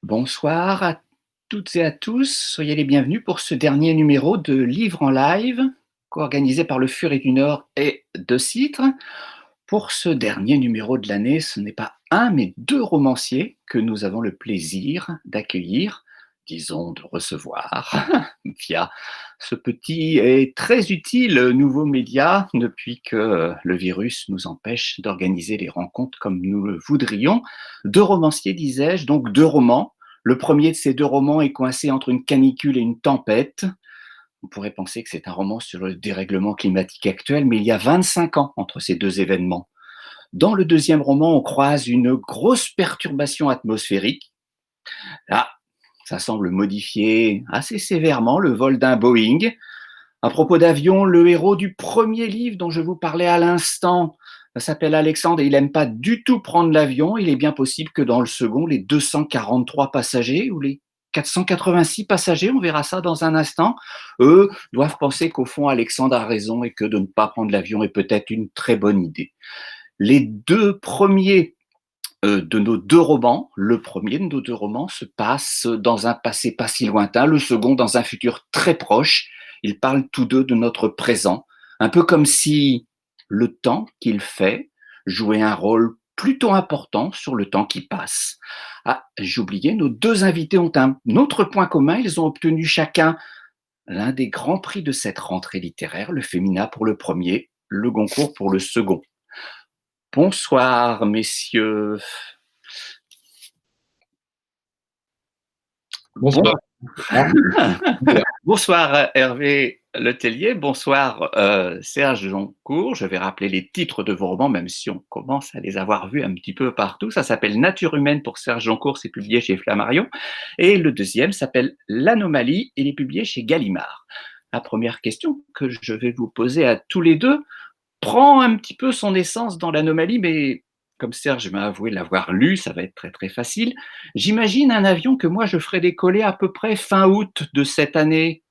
Bonsoir à toutes et à tous, soyez les bienvenus pour ce dernier numéro de Livres en live, co-organisé par le Furet du Nord et De Citre. Pour ce dernier numéro de l'année, ce n'est pas un mais deux romanciers que nous avons le plaisir d'accueillir, disons de recevoir, via ce petit et très utile nouveau média depuis que le virus nous empêche d'organiser les rencontres comme nous le voudrions. Deux romanciers, disais-je, donc deux romans. Le premier de ces deux romans est coincé entre une canicule et une tempête. On pourrait penser que c'est un roman sur le dérèglement climatique actuel, mais il y a 25 ans entre ces deux événements. Dans le deuxième roman, on croise une grosse perturbation atmosphérique. Là, ça semble modifier assez sévèrement le vol d'un Boeing. À propos d'avion, le héros du premier livre dont je vous parlais à l'instant s'appelle Alexandre et il n'aime pas du tout prendre l'avion. Il est bien possible que dans le second, les 243 passagers ou les 486 passagers, on verra ça dans un instant, eux doivent penser qu'au fond, Alexandre a raison et que de ne pas prendre l'avion est peut-être une très bonne idée. Les deux premiers de nos deux romans, le premier de nos deux romans se passe dans un passé pas si lointain, le second dans un futur très proche. Ils parlent tous deux de notre présent, un peu comme si le temps qu'il fait jouait un rôle plutôt important sur le temps qui passe. Ah, j'oubliais, nos deux invités ont un autre point commun, ils ont obtenu chacun l'un des grands prix de cette rentrée littéraire, le Femina pour le premier, le Goncourt pour le second. Bonsoir, messieurs. Bonsoir. Bonsoir Hervé Letellier, bonsoir Serge Joncourt. Je vais rappeler les titres de vos romans, même si on commence à les avoir vus un petit peu partout. Ça s'appelle Nature humaine pour Serge Joncourt, c'est publié chez Flammarion. Et le deuxième s'appelle L'Anomalie, il est publié chez Gallimard. La première question que je vais vous poser à tous les deux prend un petit peu son essence dans l'anomalie, mais comme Serge m'a avoué l'avoir lu, ça va être très très facile. J'imagine un avion que moi je ferai décoller à peu près fin août de cette année,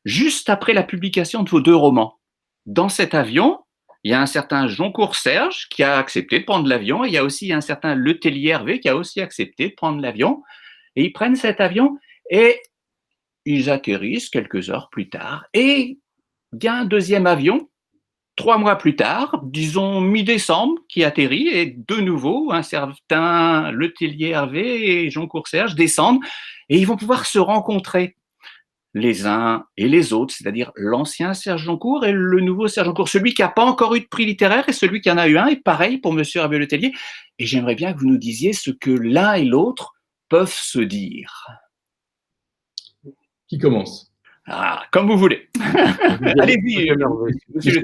juste après la publication de vos deux romans. Dans cet avion, il y a un certain Joncourt Serge qui a accepté de prendre l'avion, et il y a aussi un certain Letellier Hervé qui a aussi accepté de prendre l'avion, et ils prennent cet avion et ils atterrissent quelques heures plus tard, et il y a un deuxième avion 3 mois plus tard, disons mi-décembre, qui atterrit, et de nouveau, un certain Letellier Hervé et Joncourt Serge descendent, et ils vont pouvoir se rencontrer les uns et les autres, c'est-à-dire l'ancien Serge Joncourt et le nouveau Serge Joncourt, celui qui n'a pas encore eu de prix littéraire et celui qui en a eu un, et pareil pour monsieur Hervé Letellier. Et j'aimerais bien que vous nous disiez ce que l'un et l'autre peuvent se dire. Qui commence? Ah, comme vous voulez. Allez-y, monsieur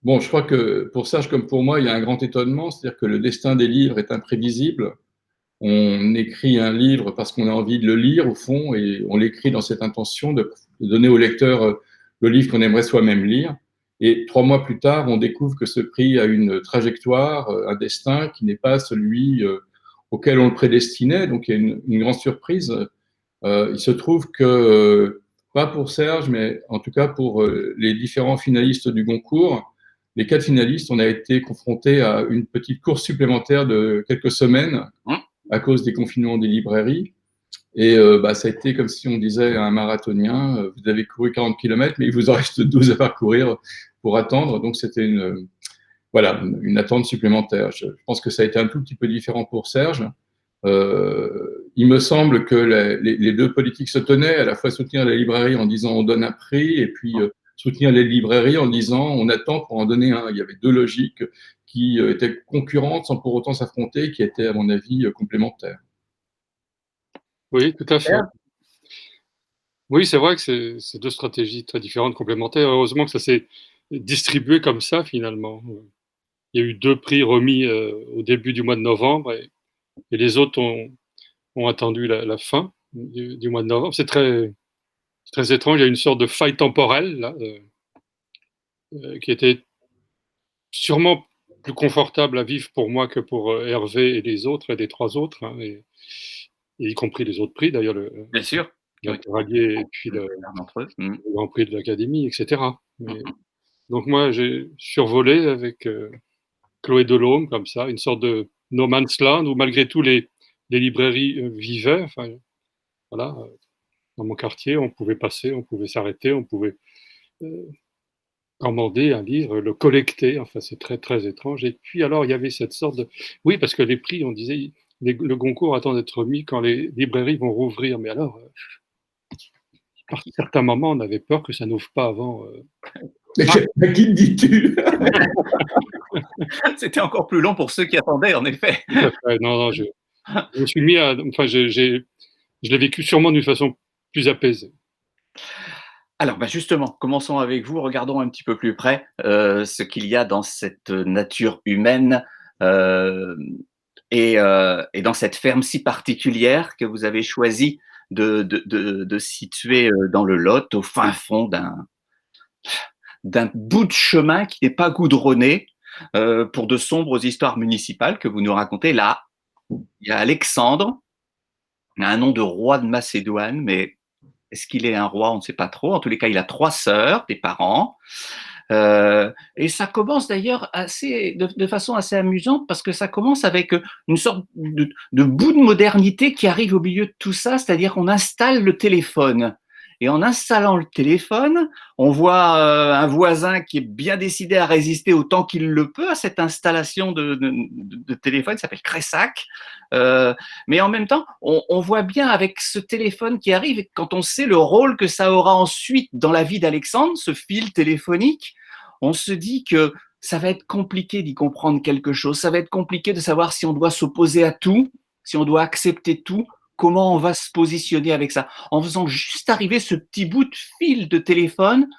Bon, je crois que pour Serge comme pour moi, il y a un grand étonnement, c'est-à-dire que le destin des livres est imprévisible. On écrit un livre parce qu'on a envie de le lire, au fond, et on l'écrit dans cette intention de donner au lecteur le livre qu'on aimerait soi-même lire. Et 3 mois plus tard, on découvre que ce prix a une trajectoire, un destin qui n'est pas celui auquel on le prédestinait. Donc, il y a une grande surprise. Il se trouve que, pas pour Serge, mais en tout cas pour les différents finalistes du Goncourt, les 4 finalistes, on a été confrontés à une petite course supplémentaire de quelques semaines à cause des confinements des librairies. Et ça a été comme si on disait à un marathonien, vous avez couru 40 km, mais il vous en reste 12 à parcourir pour attendre. Donc c'était une attente supplémentaire. Je pense que ça a été un tout petit peu différent pour Serge. Il me semble que les deux politiques se tenaient, à la fois soutenir les librairies en disant on donne un prix, et puis soutenir les librairies en disant on attend pour en donner un. Il y avait deux logiques qui étaient concurrentes sans pour autant s'affronter, qui étaient à mon avis complémentaires. Oui, tout à fait. Oui, c'est vrai que c'est deux stratégies très différentes, complémentaires. Heureusement que ça s'est distribué comme ça, finalement. Il y a eu 2 prix remis au début du mois de novembre, et les autres ont attendu la fin du mois de novembre. C'est très étrange. Il y a une sorte de faille temporelle là, qui était sûrement plus confortable à vivre pour moi que pour Hervé et les autres, et les 3 autres, hein, et y compris les autres prix, d'ailleurs, Bien sûr. le Cavalier et puis le Grand Prix de l'Académie, etc. Mais, donc moi, j'ai survolé avec Chloé Delhomme, comme ça, une sorte de no man's land où malgré tout les librairies vivaient. Enfin, voilà, dans mon quartier, on pouvait passer, on pouvait s'arrêter, on pouvait commander un livre, le collecter. Enfin, c'est très très étrange. Et puis alors, il y avait cette sorte de, oui, parce que les prix, on disait, le Goncourt attend d'être remis quand les librairies vont rouvrir. Mais alors, à certains moments, on avait peur que ça n'ouvre pas avant. À qui le dis-tu? C'était encore plus long pour ceux qui attendaient, en effet. Non, non, je me suis mis à, enfin, je l'ai vécu sûrement d'une façon plus apaisée. Alors, bah, justement, commençons avec vous. Regardons un petit peu plus près ce qu'il y a dans cette nature humaine et dans cette ferme si particulière que vous avez choisi de situer dans le Lot, au fin fond d'un bout de chemin qui n'est pas goudronné pour de sombres histoires municipales que vous nous racontez. Là, il y a Alexandre, il a un nom de roi de Macédoine, mais est-ce qu'il est un roi? On ne sait pas trop. En tous les cas, il a 3 sœurs, des parents. Et ça commence d'ailleurs de façon assez amusante parce que ça commence avec une sorte de bout de modernité qui arrive au milieu de tout ça, c'est-à-dire qu'on installe le téléphone. Et en installant le téléphone, on voit un voisin qui est bien décidé à résister autant qu'il le peut à cette installation de téléphone, qui s'appelle Cressac. Mais en même temps, on voit bien avec ce téléphone qui arrive, et quand on sait le rôle que ça aura ensuite dans la vie d'Alexandre, ce fil téléphonique, on se dit que ça va être compliqué d'y comprendre quelque chose. Ça va être compliqué de savoir si on doit s'opposer à tout, si on doit accepter tout, comment on va se positionner avec ça. En faisant juste arriver ce petit bout de fil de téléphone,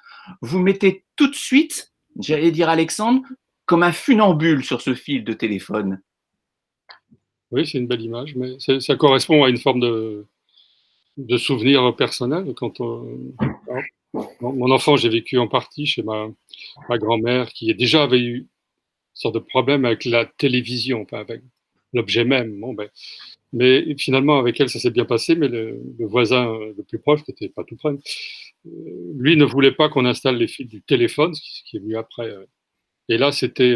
vous mettez tout de suite, j'allais dire Alexandre, comme un funambule sur ce fil de téléphone. Oui, c'est une belle image, mais ça correspond à une forme de souvenir personnel. Mon enfant, j'ai vécu en partie chez ma grand-mère qui déjà avait eu une sorte de problème avec la télévision, enfin avec l'objet même. Bon, ben, mais finalement, avec elle, ça s'est bien passé, mais le voisin le plus proche, qui n'était pas tout près, lui ne voulait pas qu'on installe les fils du téléphone, ce qui est venu après. Et là, c'était...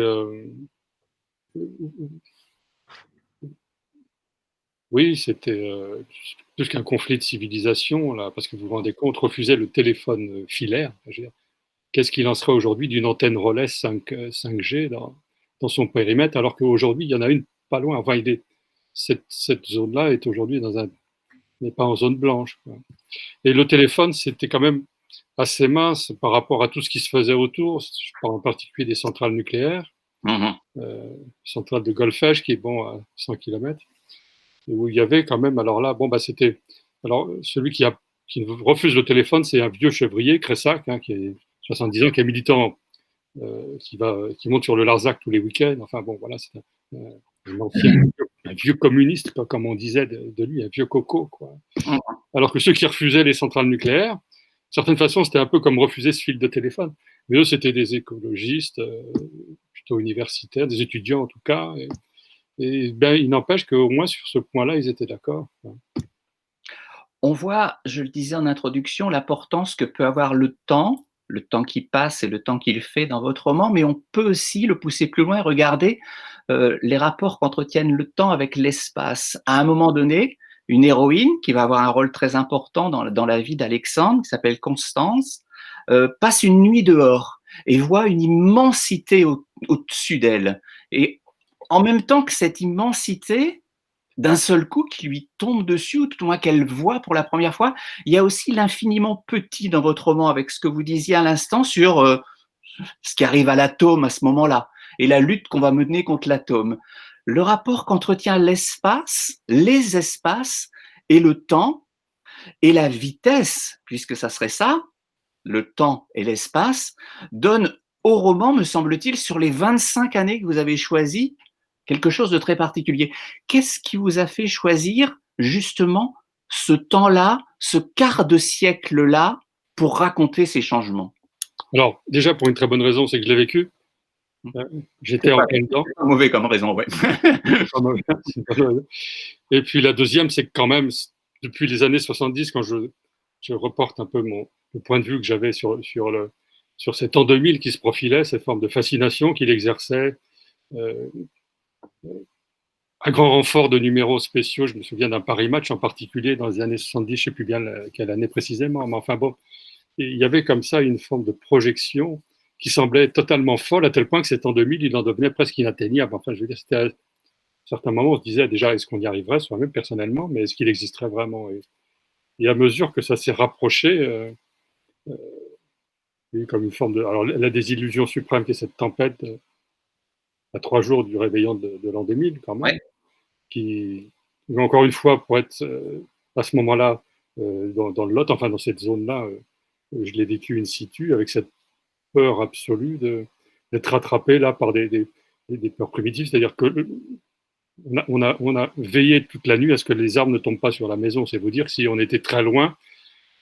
oui, c'était plus qu'un conflit de civilisation, là, parce que vous vous rendez compte, refuser le téléphone filaire, je veux dire, qu'est-ce qu'il en serait aujourd'hui d'une antenne relais 5G dans son périmètre, alors qu'aujourd'hui, il y en a une pas loin. Enfin, cette zone-là est aujourd'hui n'est pas en zone blanche, quoi. Et le téléphone, c'était quand même assez mince par rapport à tout ce qui se faisait autour. Je parle en particulier des centrales nucléaires, centrale de Golfech qui est bon à 100 km, où il y avait quand même, alors là, bon, bah, c'était, alors celui qui refuse le téléphone, c'est un vieux chevrier, Cressac, hein, qui est 70 ans, qui est militant, qui monte sur le Larzac tous les week-ends. Enfin bon, voilà, c'est un ancien, un vieux communiste, comme on disait de lui, un vieux coco, quoi. Alors que ceux qui refusaient les centrales nucléaires, d'une certaine façon, c'était un peu comme refuser ce fil de téléphone. Mais eux, c'était des écologistes, plutôt universitaires, des étudiants en tout cas. Et ben, il n'empêche qu'au moins sur ce point-là, ils étaient d'accord. On voit, je le disais en introduction, l'importance que peut avoir le temps qui passe et le temps qu'il fait dans votre roman, mais on peut aussi le pousser plus loin et regarder les rapports qu'entretiennent le temps avec l'espace. À un moment donné, une héroïne qui va avoir un rôle très important dans la vie d'Alexandre, qui s'appelle Constance, passe une nuit dehors et voit une immensité au-dessus d'elle. Et en même temps que cette immensité, d'un seul coup, qui lui tombe dessus, ou tout au moins qu'elle voit pour la première fois, il y a aussi l'infiniment petit dans votre roman, avec ce que vous disiez à l'instant sur ce qui arrive à l'atome à ce moment-là, et la lutte qu'on va mener contre l'atome. Le rapport qu'entretient l'espace, les espaces, et le temps, et la vitesse, puisque ça serait ça, le temps et l'espace, donne au roman, me semble-t-il, sur les 25 années que vous avez choisies, quelque chose de très particulier. Qu'est-ce qui vous a fait choisir justement ce temps-là, ce quart de siècle-là, pour raconter ces changements? Alors, déjà, pour une très bonne raison, c'est que je l'ai vécu. J'étais en plein dedans. C'est pas mauvais comme raison, ouais. Et puis la deuxième, c'est que quand même, depuis les années 70, quand je reporte un peu le point de vue que j'avais sur cet an 2000 qui se profilait, cette forme de fascination qu'il exerçait euh, à grand renfort de numéros spéciaux. Je me souviens d'un Paris Match en particulier dans les années 70, je ne sais plus bien quelle année précisément, mais enfin bon, il y avait comme ça une forme de projection qui semblait totalement folle, à tel point que c'est en 2000, il en devenait presque inatteignable. Enfin, je veux dire, c'était à certains moments, on se disait déjà, est-ce qu'on y arriverait, soi-même personnellement, mais est-ce qu'il existerait vraiment? Et à mesure que ça s'est rapproché, il y a eu comme une forme de. Alors, la désillusion suprême qui est cette tempête, à 3 jours du réveillon de l'an 2000, quand même, Ouais. qui, encore une fois, pour être à ce moment-là, dans le Lot, enfin dans cette zone-là, je l'ai vécu in situ, avec cette peur absolue d'être rattrapé là par des peurs primitives, c'est-à-dire que on a veillé toute la nuit à ce que les arbres ne tombent pas sur la maison. C'est vous dire que si on était très loin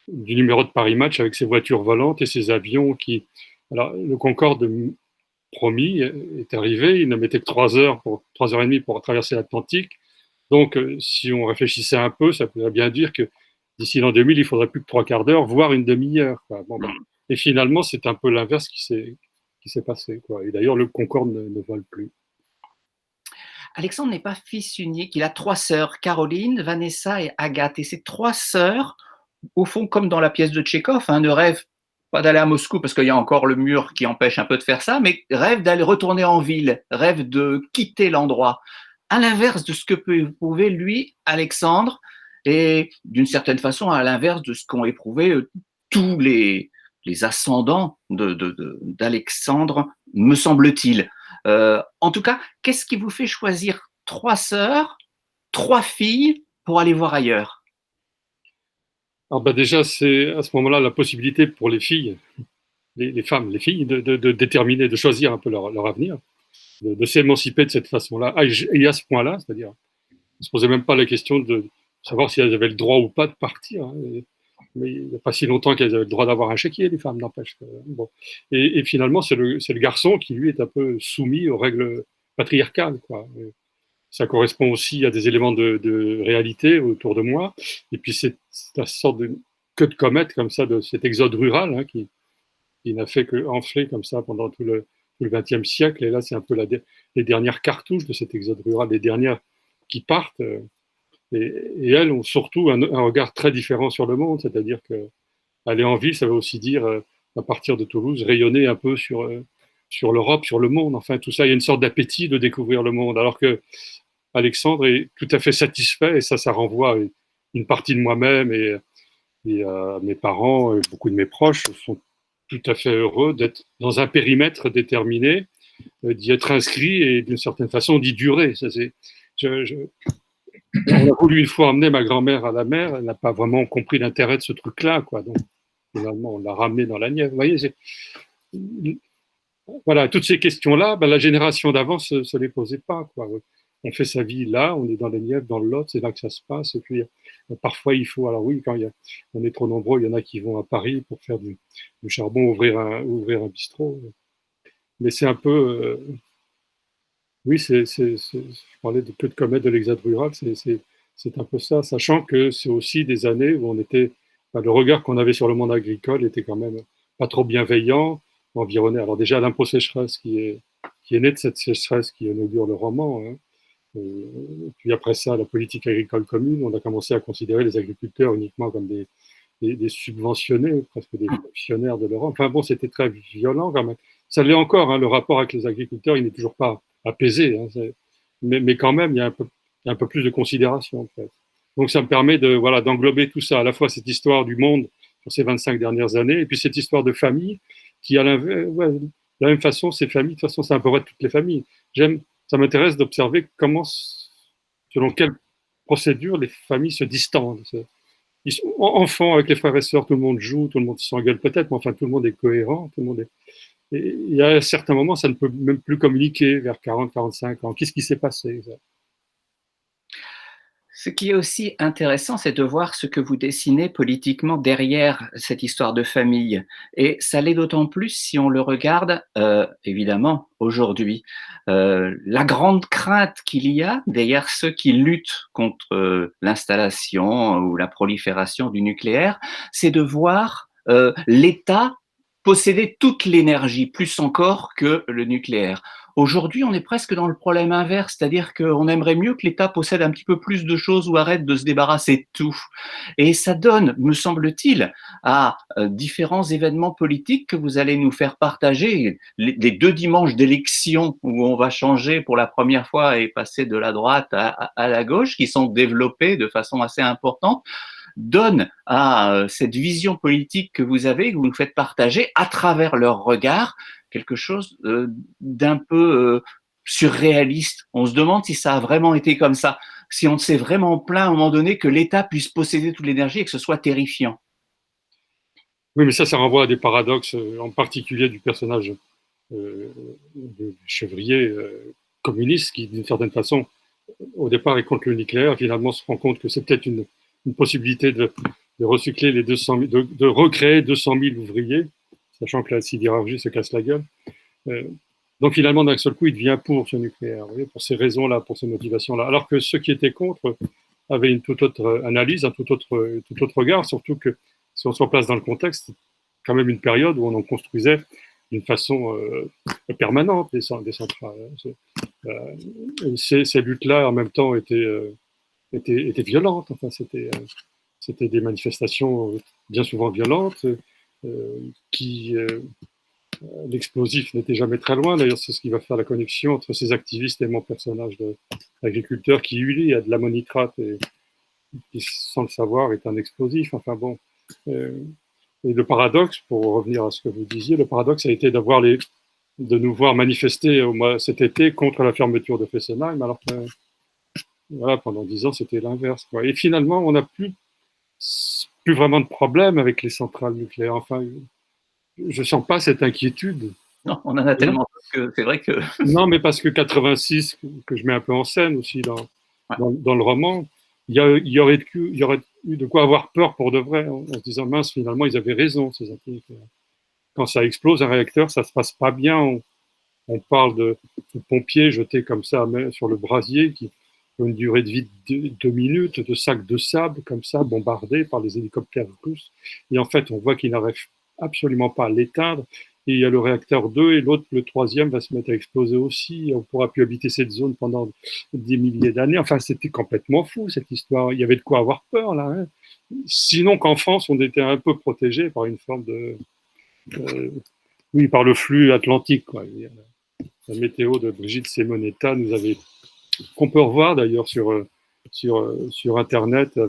du numéro de Paris Match avec ses voitures volantes et ses avions qui. Alors, le Concorde promis est arrivé, il ne mettait que 3 heures, 3h30 pour traverser l'Atlantique. Donc, si on réfléchissait un peu, ça pourrait bien dire que d'ici l'an 2000, il faudrait plus que 3/4 d'heure, voire une demi-heure. Bon, ben. Et finalement, c'est un peu l'inverse qui s'est passé, quoi. Et d'ailleurs, le Concorde ne vole plus. Alexandre n'est pas fils unique, il a 3 sœurs, Caroline, Vanessa et Agathe. Et ces 3 sœurs, au fond, comme dans la pièce de Tchekhov, hein, ne rêvent pas d'aller à Moscou parce qu'il y a encore le mur qui empêche un peu de faire ça, mais rêvent d'aller retourner en ville, rêvent de quitter l'endroit. À l'inverse de ce que peut éprouver, lui, Alexandre, et d'une certaine façon, à l'inverse de ce qu'ont éprouvé tous les ascendants d'Alexandre, me semble-t-il. En tout cas, qu'est-ce qui vous fait choisir 3 sœurs, 3 filles pour aller voir ailleurs? Alors bah déjà, c'est à ce moment-là la possibilité pour les filles, les femmes, les filles, de déterminer, de choisir un peu leur avenir, de s'émanciper de cette façon-là. Et à ce point-là, c'est-à-dire, on ne se posait même pas la question de savoir si elles avaient le droit ou pas de partir. Hein. Mais il n'y a pas si longtemps qu'elles avaient le droit d'avoir un chéquier, les femmes, n'empêche. Bon. Et finalement, c'est le garçon qui, lui, est un peu soumis aux règles patriarcales, quoi. Ça correspond aussi à des éléments de réalité autour de moi. Et puis, c'est une sorte de queue de comète, comme ça, de cet exode rural, hein, qui n'a fait qu'enfler comme ça pendant tout le XXe siècle. Et là, c'est un peu les dernières cartouches de cet exode rural, les dernières qui partent. Et elles ont surtout un regard très différent sur le monde, c'est-à-dire qu'aller en ville, ça veut aussi dire, à partir de Toulouse, rayonner un peu sur l'Europe, sur le monde. Enfin, tout ça, il y a une sorte d'appétit de découvrir le monde, alors que Alexandre est tout à fait satisfait, et ça renvoie à une partie de moi-même et mes parents et beaucoup de mes proches sont tout à fait heureux d'être dans un périmètre déterminé, d'y être inscrit et d'une certaine façon d'y durer. Ça, on a voulu une fois emmener ma grand-mère à la mer, elle n'a pas vraiment compris l'intérêt de ce truc-là, quoi. Donc finalement, on l'a ramenée dans la Nièvre. Vous voyez, voilà, toutes ces questions-là, ben, la génération d'avant se les posait pas, quoi. On fait sa vie là, on est dans les Nièvres, dans le Lot, c'est là que ça se passe. Et puis, parfois, il faut, alors oui, quand on est trop nombreux, il y en a qui vont à Paris pour faire du charbon, ouvrir un bistrot. Mais c'est un peu, oui, je parlais de queue de comète de l'exode rural, c'est un peu ça, sachant que c'est aussi des années où on était, enfin, le regard qu'on avait sur le monde agricole était quand même pas trop bienveillant, environné. Alors déjà, l'impôt sécheresse qui est né de cette sécheresse qui inaugure le roman, hein. Et puis après ça, la politique agricole commune, on a commencé à considérer les agriculteurs uniquement comme des subventionnés, presque des fonctionnaires de l'Europe. Enfin bon, c'était très violent quand même. Ça l'est encore, hein, le rapport avec les agriculteurs, il n'est toujours pas apaisé, hein, mais quand même, il y a un peu plus de considération, en fait. Donc ça me permet voilà, d'englober tout ça, à la fois cette histoire du monde sur ces 25 dernières années, et puis cette histoire de famille qui, de la même façon, ces familles, de toute façon, c'est un peu vrai de toutes les familles. Ça m'intéresse d'observer selon quelle procédure les familles se distendent. Ils sont enfants avec les frères et sœurs, tout le monde joue, tout le monde s'engueule peut-être, mais enfin tout le monde est cohérent, tout le monde est. Et à certains moments, ça ne peut même plus communiquer vers 40, 45 ans. Qu'est-ce qui s'est passé? Ce qui est aussi intéressant, c'est de voir ce que vous dessinez politiquement derrière cette histoire de famille. Et ça l'est d'autant plus si on le regarde, évidemment, aujourd'hui. La grande crainte qu'il y a derrière ceux qui luttent contre l'installation ou la prolifération du nucléaire, c'est de voir l'État posséder toute l'énergie, plus encore que le nucléaire. Aujourd'hui, on est presque dans le problème inverse, c'est-à-dire qu'on aimerait mieux que l'État possède un petit peu plus de choses ou arrête de se débarrasser de tout. Et ça donne, me semble-t-il, à différents événements politiques que vous allez nous faire partager, les 2 dimanches d'élection où on va changer pour la première fois et passer de la droite à la gauche, qui sont développés de façon assez importante, donnent à cette vision politique que vous avez, que vous nous faites partager à travers leur regard, quelque chose d'un peu surréaliste. On se demande si ça a vraiment été comme ça, si on s'est vraiment plaint à un moment donné que l'État puisse posséder toute l'énergie et que ce soit terrifiant. Oui, mais ça renvoie à des paradoxes, en particulier du personnage de Chevrier communiste qui, d'une certaine façon, au départ est contre le nucléaire, finalement se rend compte que c'est peut-être une possibilité de recycler les 200 000, de recréer 200 000 ouvriers, sachant que la sidérurgie se casse la gueule. Donc finalement, d'un seul coup, il devient pour ce nucléaire, vous voyez, pour ces raisons-là, pour ces motivations-là. Alors que ceux qui étaient contre avaient une toute autre analyse, un tout autre regard, surtout que si on se replace dans le contexte, c'est quand même une période où on en construisait d'une façon permanente des centrales. Ces luttes-là, en même temps, étaient violentes. Enfin, c'était des manifestations bien souvent violentes qui l'explosif n'était jamais très loin. D'ailleurs, c'est ce qui va faire la connexion entre ces activistes et mon personnage d'agriculteur qui, lui, a de l'ammonitrate et qui, sans le savoir, est un explosif. Enfin bon. Et le paradoxe, pour revenir à ce que vous disiez, le paradoxe a été de nous voir manifester cet été contre la fermeture de Fessenheim, alors que voilà, pendant 10 ans, c'était l'inverse. Et finalement, on n'a plus vraiment de problème avec les centrales nucléaires. Enfin, je ne sens pas cette inquiétude. Non, on en a tellement que c'est vrai que... Non, mais parce que 86, que je mets un peu en scène aussi dans le roman, il y aurait eu de quoi avoir peur pour de vrai, en se disant, mince, finalement, ils avaient raison, ces activités. Quand ça explose, un réacteur, ça ne se passe pas bien. On parle de pompiers jetés comme ça sur le brasier qui ont une durée de vie de 2 minutes, de sacs de sable comme ça, bombardés par les hélicoptères russes. Et en fait, on voit qu'ils n'arrivent absolument pas à l'éteindre. Et il y a le réacteur 2 et l'autre, le troisième, va se mettre à exploser aussi. On ne pourra plus habiter cette zone pendant des milliers d'années. Enfin, c'était complètement fou, cette histoire. Il y avait de quoi avoir peur, là. Hein. Sinon qu'en France, on était un peu protégé par une forme de... oui, par le flux atlantique, quoi. La météo de Brigitte Simonetta nous avait... qu'on peut revoir, d'ailleurs, sur Internet.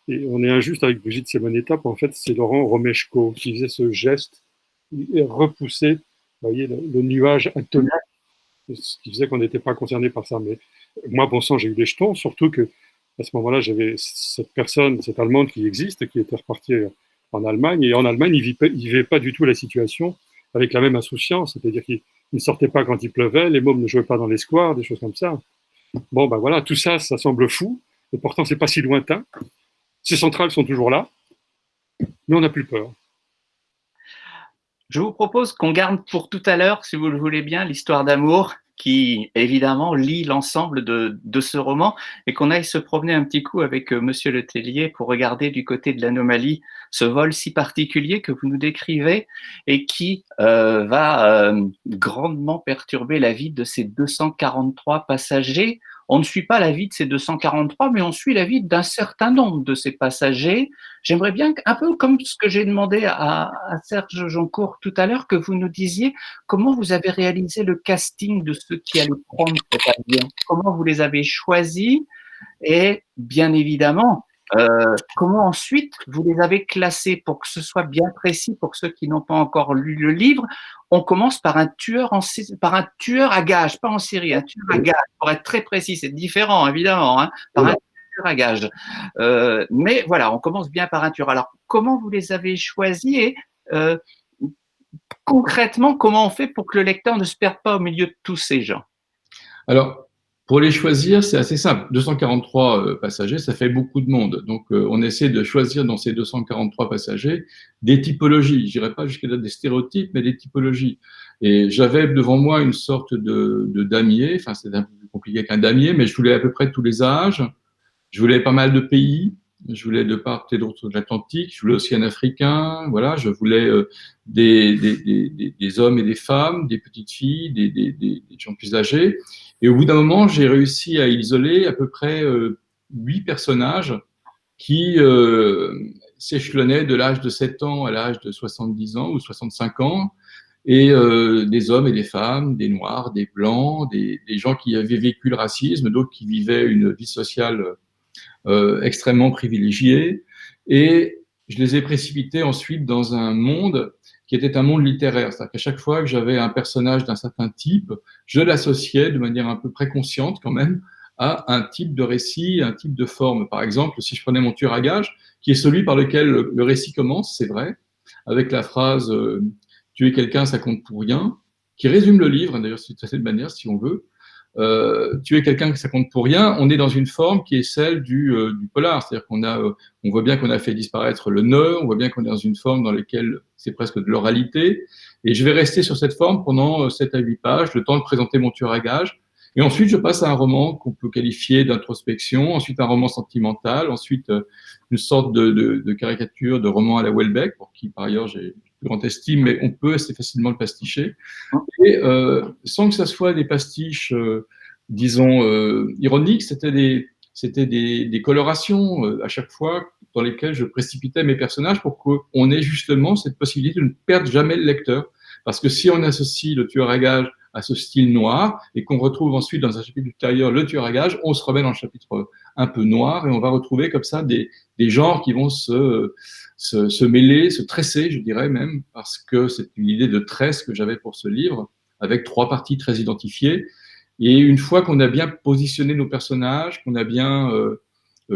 Et on est injuste avec Brigitte Simonetta, en fait, c'est Laurent Romeshko qui faisait ce geste et repoussait, vous voyez, le nuage atomique, ce qui faisait qu'on n'était pas concerné par ça. Mais moi, bon sang, j'ai eu des jetons, surtout que à ce moment-là, j'avais cette Allemande qui existe, qui était repartie en Allemagne, et en Allemagne, ils ne vivaient pas du tout la situation avec la même insouciance, c'est-à-dire qu'ils ne sortaient pas quand il pleuvait, les mômes ne jouaient pas dans les squares, des choses comme ça. Bon, ben voilà, tout ça, ça semble fou, et pourtant, c'est pas si lointain. Ces centrales sont toujours là, mais on n'a plus peur. Je vous propose qu'on garde pour tout à l'heure, si vous le voulez bien, l'histoire d'amour qui, évidemment, lie l'ensemble de ce roman et qu'on aille se promener un petit coup avec Monsieur Le Tellier pour regarder du côté de l'anomalie ce vol si particulier que vous nous décrivez et qui va grandement perturber la vie de ces 243 passagers. On ne suit pas la vie de ces 243, mais on suit la vie d'un certain nombre de ces passagers. J'aimerais bien, un peu comme ce que j'ai demandé à Serge Joncourt tout à l'heure, que vous nous disiez comment vous avez réalisé le casting de ceux qui allaient prendre cet avion. Comment vous les avez choisis et, bien évidemment, comment ensuite vous les avez classés pour que ce soit bien précis pour ceux qui n'ont pas encore lu le livre. On commence par un tueur à gages, pas en série, un tueur à gages, pour être très précis, c'est différent évidemment, hein, par un tueur à gages. Mais voilà, on commence bien par un tueur. Alors, comment vous les avez choisis et concrètement, comment on fait pour que le lecteur ne se perde pas au milieu de tous ces gens? Alors, pour les choisir, c'est assez simple. 243 passagers, ça fait beaucoup de monde. Donc, on essaie de choisir dans ces 243 passagers des typologies. Je dirais pas jusqu'à des stéréotypes, mais des typologies. Et j'avais devant moi une sorte de damier. Enfin, c'est un peu plus compliqué qu'un damier, mais je voulais à peu près tous les âges. Je voulais pas mal de pays. Je voulais de part et d'autre de l'Atlantique. Je voulais aussi un Africain. Voilà, je voulais des hommes et des femmes, des petites filles, des gens plus âgés. Et au bout d'un moment, j'ai réussi à isoler à peu près 8 personnages qui s'échelonnaient de l'âge de 7 ans à l'âge de 70 ans ou 65 ans, et des hommes et des femmes, des noirs, des blancs, des gens qui avaient vécu le racisme, d'autres qui vivaient une vie sociale extrêmement privilégiée. Et je les ai précipités ensuite dans un monde qui était un monde littéraire. C'est-à-dire qu'à chaque fois que j'avais un personnage d'un certain type, je l'associais de manière un peu préconsciente quand même à un type de récit, un type de forme. Par exemple, si je prenais mon tueur à gages, qui est celui par lequel le récit commence, c'est vrai, avec la phrase tuer quelqu'un, ça compte pour rien, qui résume le livre, d'ailleurs, de cette manière, si on veut. Tuer quelqu'un, ça compte pour rien. On est dans une forme qui est celle du polar, c'est-à-dire on voit bien qu'on a fait disparaître le ne, on voit bien qu'on est dans une forme dans laquelle c'est presque de l'oralité. Et je vais rester sur cette forme pendant 7 à 8 pages, le temps de présenter mon tueur à gages. Et ensuite, je passe à un roman qu'on peut qualifier d'introspection, ensuite un roman sentimental, ensuite une sorte de caricature, de roman à la Houellebecq, pour qui par ailleurs j'ai plus grande estime, mais on peut assez facilement le pasticher. Et sans que ça soit des pastiches, disons, ironiques, c'était des colorations à chaque fois dans lesquelles je précipitais mes personnages pour qu'on ait justement cette possibilité de ne perdre jamais le lecteur. Parce que si on associe le tueur à gages à ce style noir et qu'on retrouve ensuite dans un chapitre ultérieur le tueur à gages, on se remet dans le chapitre un peu noir et on va retrouver comme ça des genres qui vont se mêler, se tresser, je dirais même, parce que c'est une idée de tresse que j'avais pour ce livre, avec 3 parties très identifiées. Et une fois qu'on a bien positionné nos personnages, qu'on a bien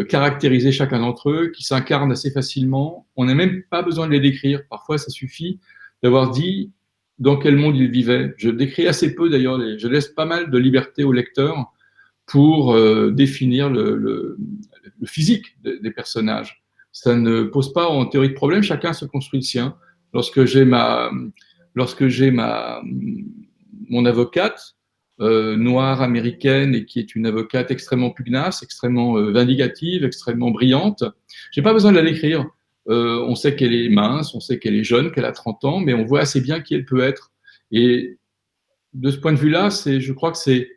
caractérisé chacun d'entre eux, qui s'incarnent assez facilement, on n'a même pas besoin de les décrire. Parfois, ça suffit d'avoir dit dans quel monde ils vivaient. Je décris assez peu d'ailleurs, je laisse pas mal de liberté au lecteur pour définir le physique des personnages. Ça ne pose pas en théorie de problème, chacun se construit le sien. Lorsque j'ai mon avocate noire américaine et qui est une avocate extrêmement pugnace, extrêmement vindicative, extrêmement brillante, j'ai pas besoin de la décrire. On sait qu'elle est mince, on sait qu'elle est jeune, qu'elle a 30 ans, mais on voit assez bien qui elle peut être. Et de ce point de vue-là, je crois que c'est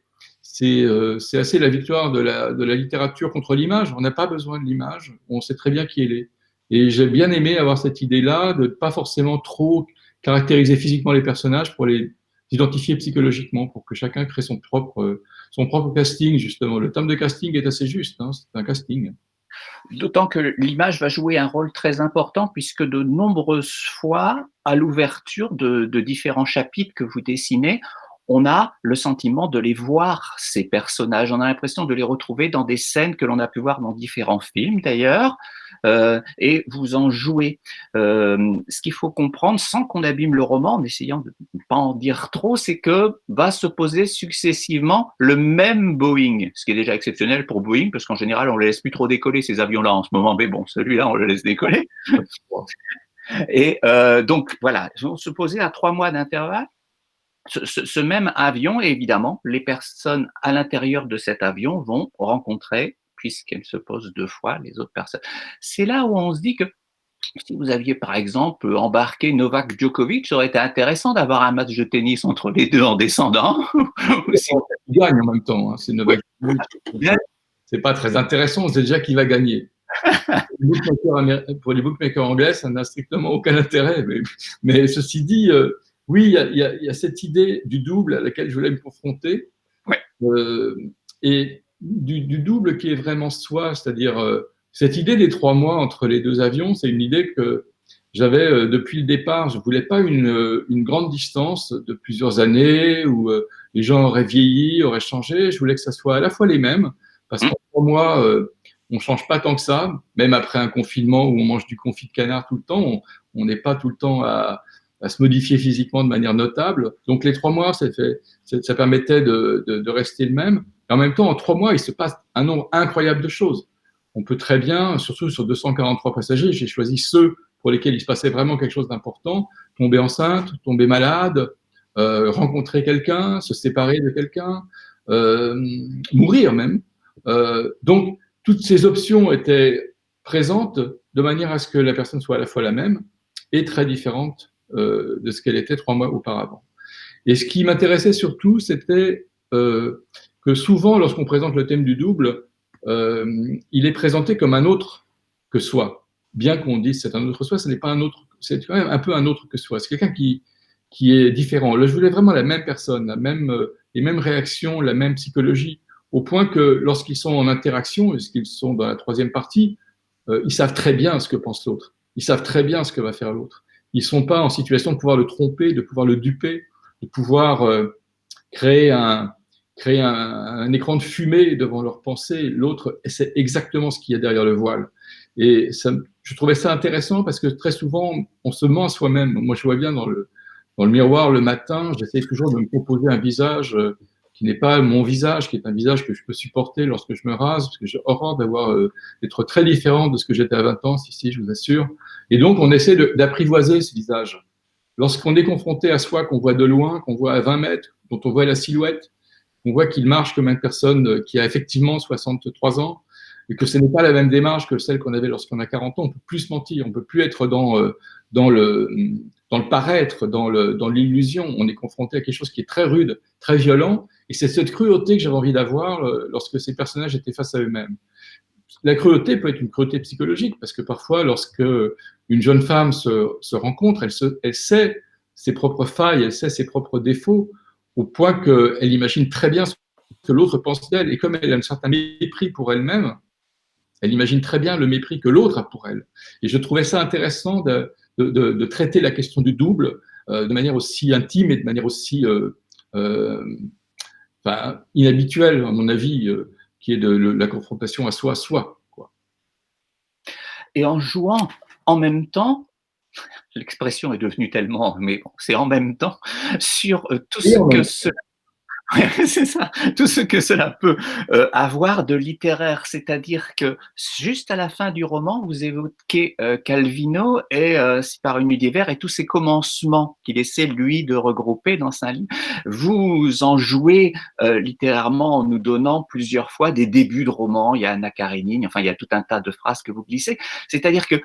assez la victoire de la littérature contre l'image. On n'a pas besoin de l'image, on sait très bien qui elle est. Et j'ai bien aimé avoir cette idée-là de ne pas forcément trop caractériser physiquement les personnages pour les identifier psychologiquement, pour que chacun crée son propre casting, justement. Le terme de casting est assez juste, hein, c'est un casting. D'autant que l'image va jouer un rôle très important puisque de nombreuses fois, à l'ouverture de différents chapitres que vous dessinez, on a le sentiment de les voir, ces personnages. On a l'impression de les retrouver dans des scènes que l'on a pu voir dans différents films d'ailleurs, et vous en jouez. Ce qu'il faut comprendre, sans qu'on abîme le roman, en essayant de ne pas en dire trop, c'est que va se poser successivement le même Boeing, ce qui est déjà exceptionnel pour Boeing, parce qu'en général, on ne les laisse plus trop décoller, ces avions-là, en ce moment, mais bon, celui-là, on le laisse décoller. Et donc, voilà, vont se poser à 3 mois d'intervalle ce même avion, et évidemment, les personnes à l'intérieur de cet avion vont rencontrer, puisqu'elles se posent 2 fois, les autres personnes. C'est là où on se dit que si vous aviez, par exemple, embarqué Novak Djokovic, ça aurait été intéressant d'avoir un match de tennis entre les deux en descendant. Il gagne en même temps, hein, c'est Novak Djokovic. C'est pas très intéressant, on sait déjà qui va gagner. Pour les bookmakers anglais, ça n'a strictement aucun intérêt. Mais ceci dit, oui, il y a cette idée du double à laquelle je voulais me confronter. Ouais. Et du double qui est vraiment soi, c'est-à-dire cette idée des 3 mois entre les 2 avions, c'est une idée que j'avais depuis le départ. Je ne voulais pas une grande distance de plusieurs années où les gens auraient vieilli, auraient changé. Je voulais que ça soit à la fois les mêmes, parce qu'en 3 mois, on ne change pas tant que ça, même après un confinement où on mange du confit de canard tout le temps, on n'est pas tout le temps à se modifier physiquement de manière notable. Donc les 3 mois, ça permettait de rester le même. Et en même temps, en 3 mois, il se passe un nombre incroyable de choses. On peut très bien, surtout sur 243 passagers, j'ai choisi ceux pour lesquels il se passait vraiment quelque chose d'important, tomber enceinte, tomber malade, rencontrer quelqu'un, se séparer de quelqu'un, mourir même. Donc, toutes ces options étaient présente de manière à ce que la personne soit à la fois la même et très différente de ce qu'elle était 3 mois auparavant. Et ce qui m'intéressait surtout, c'était que souvent, lorsqu'on présente le thème du double, il est présenté comme un autre que soi. Bien qu'on dise c'est un autre soi, ce n'est pas un autre, c'est quand même un peu un autre que soi. C'est quelqu'un qui est différent. Là, je voulais vraiment la même personne, les mêmes réactions, la même psychologie, au point que lorsqu'ils sont en interaction, lorsqu'ils sont dans la troisième partie, ils savent très bien ce que pense l'autre. Ils savent très bien ce que va faire l'autre. Ils ne sont pas en situation de pouvoir le tromper, de pouvoir le duper, de pouvoir créer un écran de fumée devant leur pensée. L'autre sait exactement ce qu'il y a derrière le voile. Et ça, je trouvais ça intéressant parce que très souvent, on se ment à soi-même. Moi, je vois bien dans le miroir le matin, j'essaie toujours de me composer un visage qui n'est pas mon visage, qui est un visage que je peux supporter lorsque je me rase, parce que j'ai horreur d'être très différent de ce que j'étais à 20 ans, si, je vous assure. Et donc, on essaie d'apprivoiser ce visage. Lorsqu'on est confronté à soi, qu'on voit de loin, qu'on voit à 20 mètres, dont on voit la silhouette, qu'on voit qu'il marche comme une personne qui a effectivement 63 ans, et que ce n'est pas la même démarche que celle qu'on avait lorsqu'on a 40 ans, on peut plus se mentir, on peut plus être dans le paraître, dans l'illusion. On est confronté à quelque chose qui est très rude, très violent, et c'est cette cruauté que j'avais envie d'avoir lorsque ces personnages étaient face à eux-mêmes. La cruauté peut être une cruauté psychologique, parce que parfois, lorsque une jeune femme se rencontre, elle sait ses propres failles, elle sait ses propres défauts, au point qu'elle imagine très bien ce que l'autre pense d'elle, et comme elle a un certain mépris pour elle-même, elle imagine très bien le mépris que l'autre a pour elle. Et je trouvais ça intéressant de traiter la question du double de manière aussi intime et de manière aussi inhabituelle, à mon avis, qui est de la confrontation à soi, quoi. Et en jouant en même temps, l'expression est devenue tellement, mais bon, c'est en même temps, sur tout ce que cela c'est ça, tout ce que cela peut avoir de littéraire, c'est-à-dire que juste à la fin du roman, vous évoquez Calvino et par une nuit d'hiver et tous ces commencements qu'il essaie lui de regrouper dans sa livre. Vous en jouez littérairement en nous donnant plusieurs fois des débuts de romans. Il y a Anna Karénine, enfin il y a tout un tas de phrases que vous glissez. C'est-à-dire que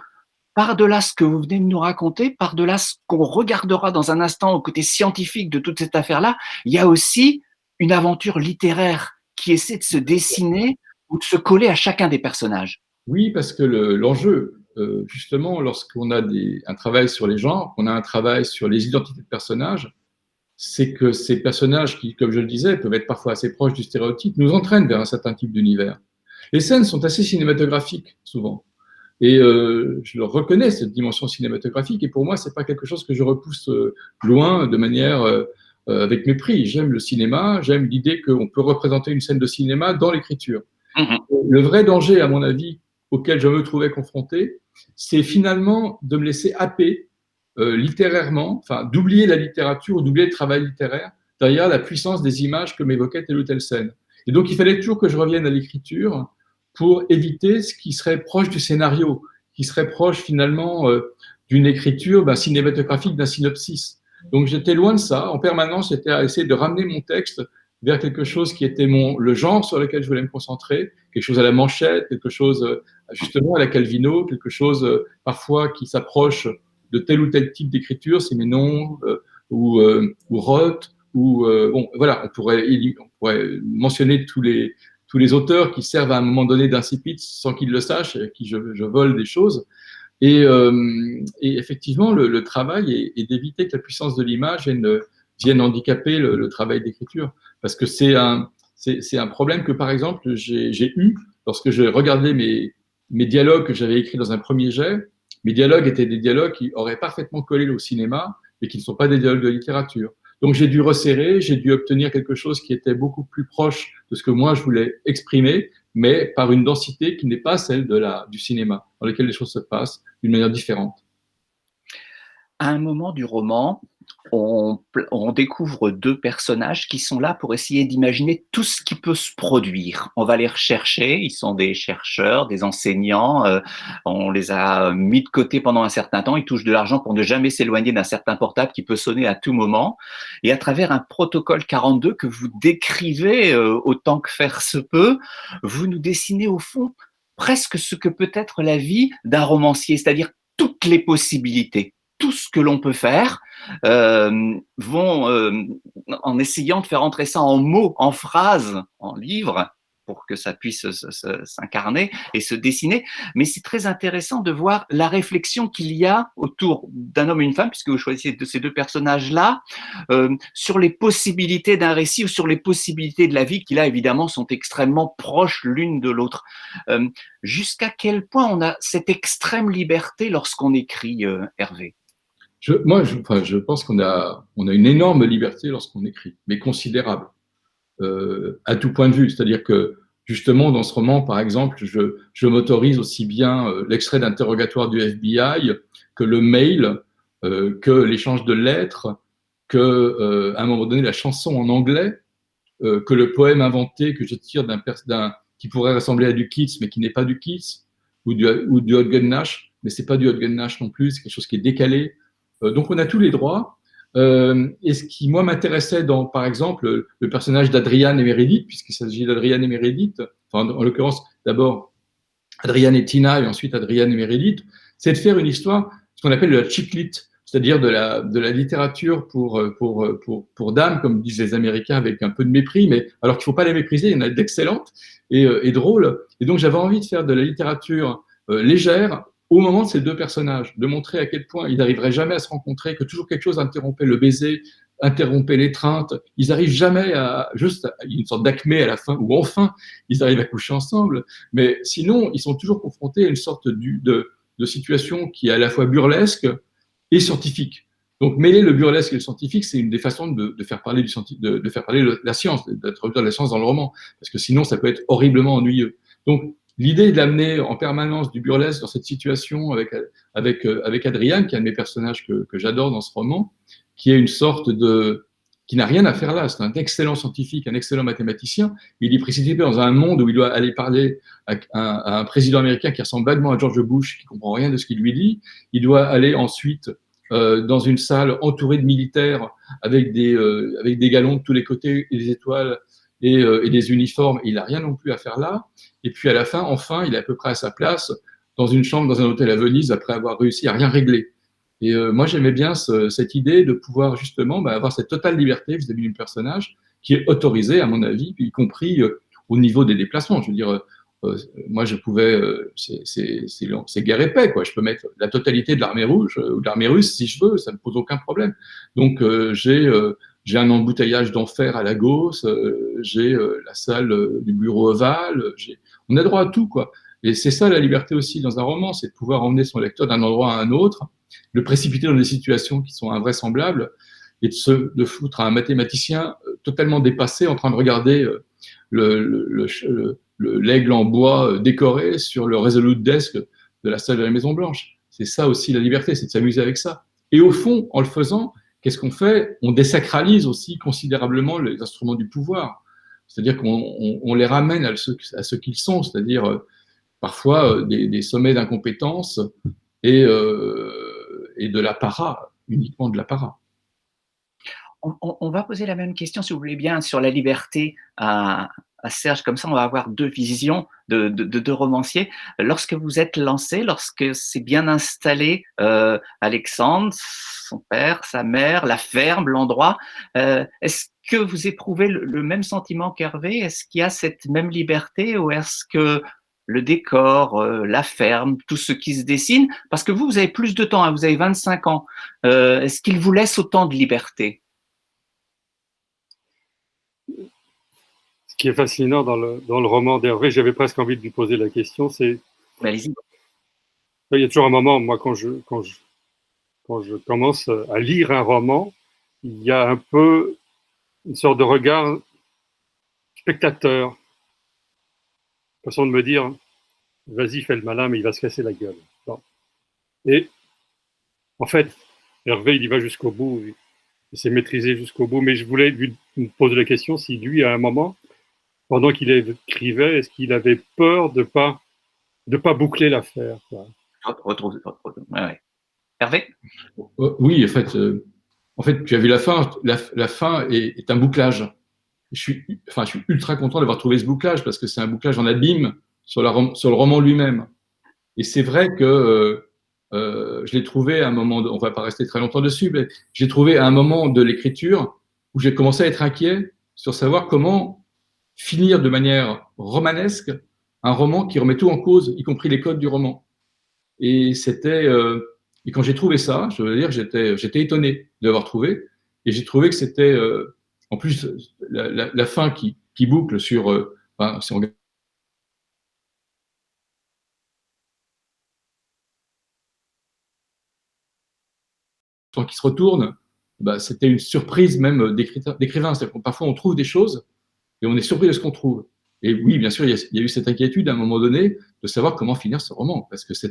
par-delà ce que vous venez de nous raconter, par-delà ce qu'on regardera dans un instant au côté scientifique de toute cette affaire-là, il y a aussi une aventure littéraire qui essaie de se dessiner ou de se coller à chacun des personnages. Oui, parce que l'enjeu, justement, lorsqu'on a un travail sur les genres, qu'on a un travail sur les identités de personnages, c'est que ces personnages qui, comme je le disais, peuvent être parfois assez proches du stéréotype, nous entraînent vers un certain type d'univers. Les scènes sont assez cinématographiques, souvent. Et je leur reconnais cette dimension cinématographique, et pour moi, c'est pas quelque chose que je repousse loin de manière avec mépris. J'aime le cinéma, j'aime l'idée qu'on peut représenter une scène de cinéma dans l'écriture. Le vrai danger, à mon avis, auquel je me trouvais confronté, c'est finalement de me laisser happer littérairement, enfin d'oublier la littérature ou d'oublier le travail littéraire derrière la puissance des images que m'évoquait telle ou telle scène. Et donc, il fallait toujours que je revienne à l'écriture pour éviter ce qui serait proche du scénario, qui serait proche finalement d'une écriture cinématographique, d'un synopsis. Donc j'étais loin de ça. En permanence, j'étais à essayer de ramener mon texte vers quelque chose qui était le genre sur lequel je voulais me concentrer, quelque chose à la Manchette, quelque chose justement à la Calvino, quelque chose parfois qui s'approche de tel ou tel type d'écriture, Siménon ou Roth, ou bon, voilà, on pourrait mentionner tous les auteurs qui servent à un moment donné d'incipit sans qu'ils le sachent, à qui je vole des choses. Et effectivement, le travail est d'éviter que la puissance de l'image vienne handicaper le travail d'écriture. Parce que c'est un problème que, par exemple, j'ai eu lorsque je regardais mes dialogues que j'avais écrits dans un premier jet. Mes dialogues étaient des dialogues qui auraient parfaitement collé au cinéma, mais qui ne sont pas des dialogues de littérature. Donc j'ai dû resserrer, j'ai dû obtenir quelque chose qui était beaucoup plus proche de ce que moi je voulais exprimer, mais par une densité qui n'est pas celle du cinéma, dans lequel les choses se passent d'une manière différente. À un moment du roman, on découvre deux personnages qui sont là pour essayer d'imaginer tout ce qui peut se produire. On va les rechercher, ils sont des chercheurs, des enseignants, on les a mis de côté pendant un certain temps, ils touchent de l'argent pour ne jamais s'éloigner d'un certain portable qui peut sonner à tout moment. Et à travers un protocole 42 que vous décrivez autant que faire se peut, vous nous dessinez au fond presque ce que peut être la vie d'un romancier, c'est-à-dire toutes les possibilités, tout ce que l'on peut faire, en essayant de faire entrer ça en mots, en phrases, en livres, pour que ça puisse s'incarner et se dessiner. Mais c'est très intéressant de voir la réflexion qu'il y a autour d'un homme et une femme, puisque vous choisissez de ces deux personnages-là, sur les possibilités d'un récit ou sur les possibilités de la vie, qui là, évidemment, sont extrêmement proches l'une de l'autre. Jusqu'à quel point on a cette extrême liberté lorsqu'on écrit, Hervé? Je pense qu'on a une énorme liberté lorsqu'on écrit, mais considérable, à tout point de vue. C'est-à-dire que, justement, dans ce roman, par exemple, je m'autorise aussi bien l'extrait d'interrogatoire du FBI que le mail, que l'échange de lettres, que, à un moment donné, la chanson en anglais, que le poème inventé que je tire qui pourrait ressembler à du Keats, mais qui n'est pas du Keats, ou du Hodgkin Nash, mais c'est pas du Hodgkin Nash non plus, c'est quelque chose qui est décalé. Donc on a tous les droits. Et ce qui, moi, m'intéressait dans, par exemple, le personnage d'Adriane et Meredith, puisqu'il s'agit d'Adriane et Meredith, enfin, en l'occurrence, d'abord Adriane et Tina, et ensuite Adriane et Meredith, c'est de faire une histoire, ce qu'on appelle de la chick lit, c'est-à-dire de la littérature pour dames, comme disent les Américains, avec un peu de mépris, mais alors qu'il ne faut pas les mépriser, il y en a d'excellentes et drôles. Et donc j'avais envie de faire de la littérature légère, au moment de ces deux personnages, de montrer à quel point ils n'arriveraient jamais à se rencontrer, que toujours quelque chose interrompait le baiser, interrompait l'étreinte. Ils n'arrivent jamais à une sorte d'acmé à la fin, ou enfin, ils arrivent à coucher ensemble. Mais sinon, ils sont toujours confrontés à une sorte de situation qui est à la fois burlesque et scientifique. Donc, mêler le burlesque et le scientifique, c'est une des façons de faire parler de faire parler la science, d'introduire la science dans le roman, parce que sinon, ça peut être horriblement ennuyeux. Donc, l'idée d'amener en permanence du burlesque dans cette situation avec Adriane, qui est un de mes personnages que j'adore dans ce roman, qui est une sorte qui n'a rien à faire là. C'est un excellent scientifique, un excellent mathématicien. Il est précipité dans un monde où il doit aller parler à un président américain qui ressemble vaguement à George Bush, qui comprend rien de ce qu'il lui dit. Il doit aller ensuite dans une salle entourée de militaires avec des galons de tous les côtés et des étoiles et des uniformes. Il n'a rien non plus à faire là. Et puis à la fin, enfin, il est à peu près à sa place dans une chambre dans un hôtel à Venise après avoir réussi à rien régler. Et moi, j'aimais bien cette idée de pouvoir justement avoir cette totale liberté vis-à-vis du personnage qui est autorisé, à mon avis, y compris au niveau des déplacements. Je veux dire, moi, je pouvais, c'est guerre et paix, quoi. Je peux mettre la totalité de l'armée rouge ou de l'armée russe si je veux, ça ne me pose aucun problème. Donc, j'ai un embouteillage d'enfer à Lagos, j'ai la salle du bureau ovale, on a droit à tout, quoi. Et c'est ça la liberté aussi dans un roman, c'est de pouvoir emmener son lecteur d'un endroit à un autre, le précipiter dans des situations qui sont invraisemblables et de foutre un mathématicien totalement dépassé en train de regarder l'aigle en bois décoré sur le Resolute Desk de la salle de la Maison Blanche. C'est ça aussi la liberté, c'est de s'amuser avec ça. Et au fond, en le faisant, qu'est-ce qu'on fait? On désacralise aussi considérablement les instruments du pouvoir. C'est-à-dire qu'on les ramène à ce qu'ils sont, c'est-à-dire parfois des sommets d'incompétence et de l'apparat, uniquement de l'apparat. On va poser la même question, si vous voulez bien, sur la liberté à Serge. Comme ça, on va avoir deux visions de deux romanciers. Lorsque vous êtes lancé, lorsque c'est bien installé, Alexandre, son père, sa mère, la ferme, l'endroit, est-ce que vous éprouvez le même sentiment qu'Hervé? Est-ce qu'il y a cette même liberté ou est-ce que le décor, la ferme, tout ce qui se dessine, parce que vous avez plus de temps, hein, vous avez 25 ans, est-ce qu'il vous laisse autant de liberté? Ce qui est fascinant dans le roman d'Hervé, j'avais presque envie de lui poser la question, c'est... Allez-y. Il y a toujours un moment, moi, quand je commence à lire un roman, il y a un peu une sorte de regard spectateur. Façon de me dire, vas-y, fais le malin, mais il va se casser la gueule. Bon. Et en fait, Hervé, il y va jusqu'au bout, il s'est maîtrisé jusqu'au bout, mais je voulais lui poser la question si lui, à un moment, pendant qu'il écrivait, est-ce qu'il avait peur de pas boucler l'affaire, quoi. Ouais. Hervé? Oui, en fait, tu as vu la fin. La fin est un bouclage. Je suis ultra content d'avoir trouvé ce bouclage parce que c'est un bouclage en abîme sur le roman lui-même. Et c'est vrai que je l'ai trouvé à un moment, on va pas rester très longtemps dessus, mais j'ai trouvé à un moment de l'écriture où j'ai commencé à être inquiet sur savoir comment finir de manière romanesque un roman qui remet tout en cause, y compris les codes du roman. Et et quand j'ai trouvé ça, je veux dire, j'étais étonné de l'avoir trouvé, et j'ai trouvé que c'était, en plus, la fin qui boucle sur, enfin, si on qui se retourne, bah, c'était une surprise même d'écrivain. Parfois, on trouve des choses et on est surpris de ce qu'on trouve. Et oui, bien sûr, il y a eu cette inquiétude à un moment donné de savoir comment finir ce roman, parce que ça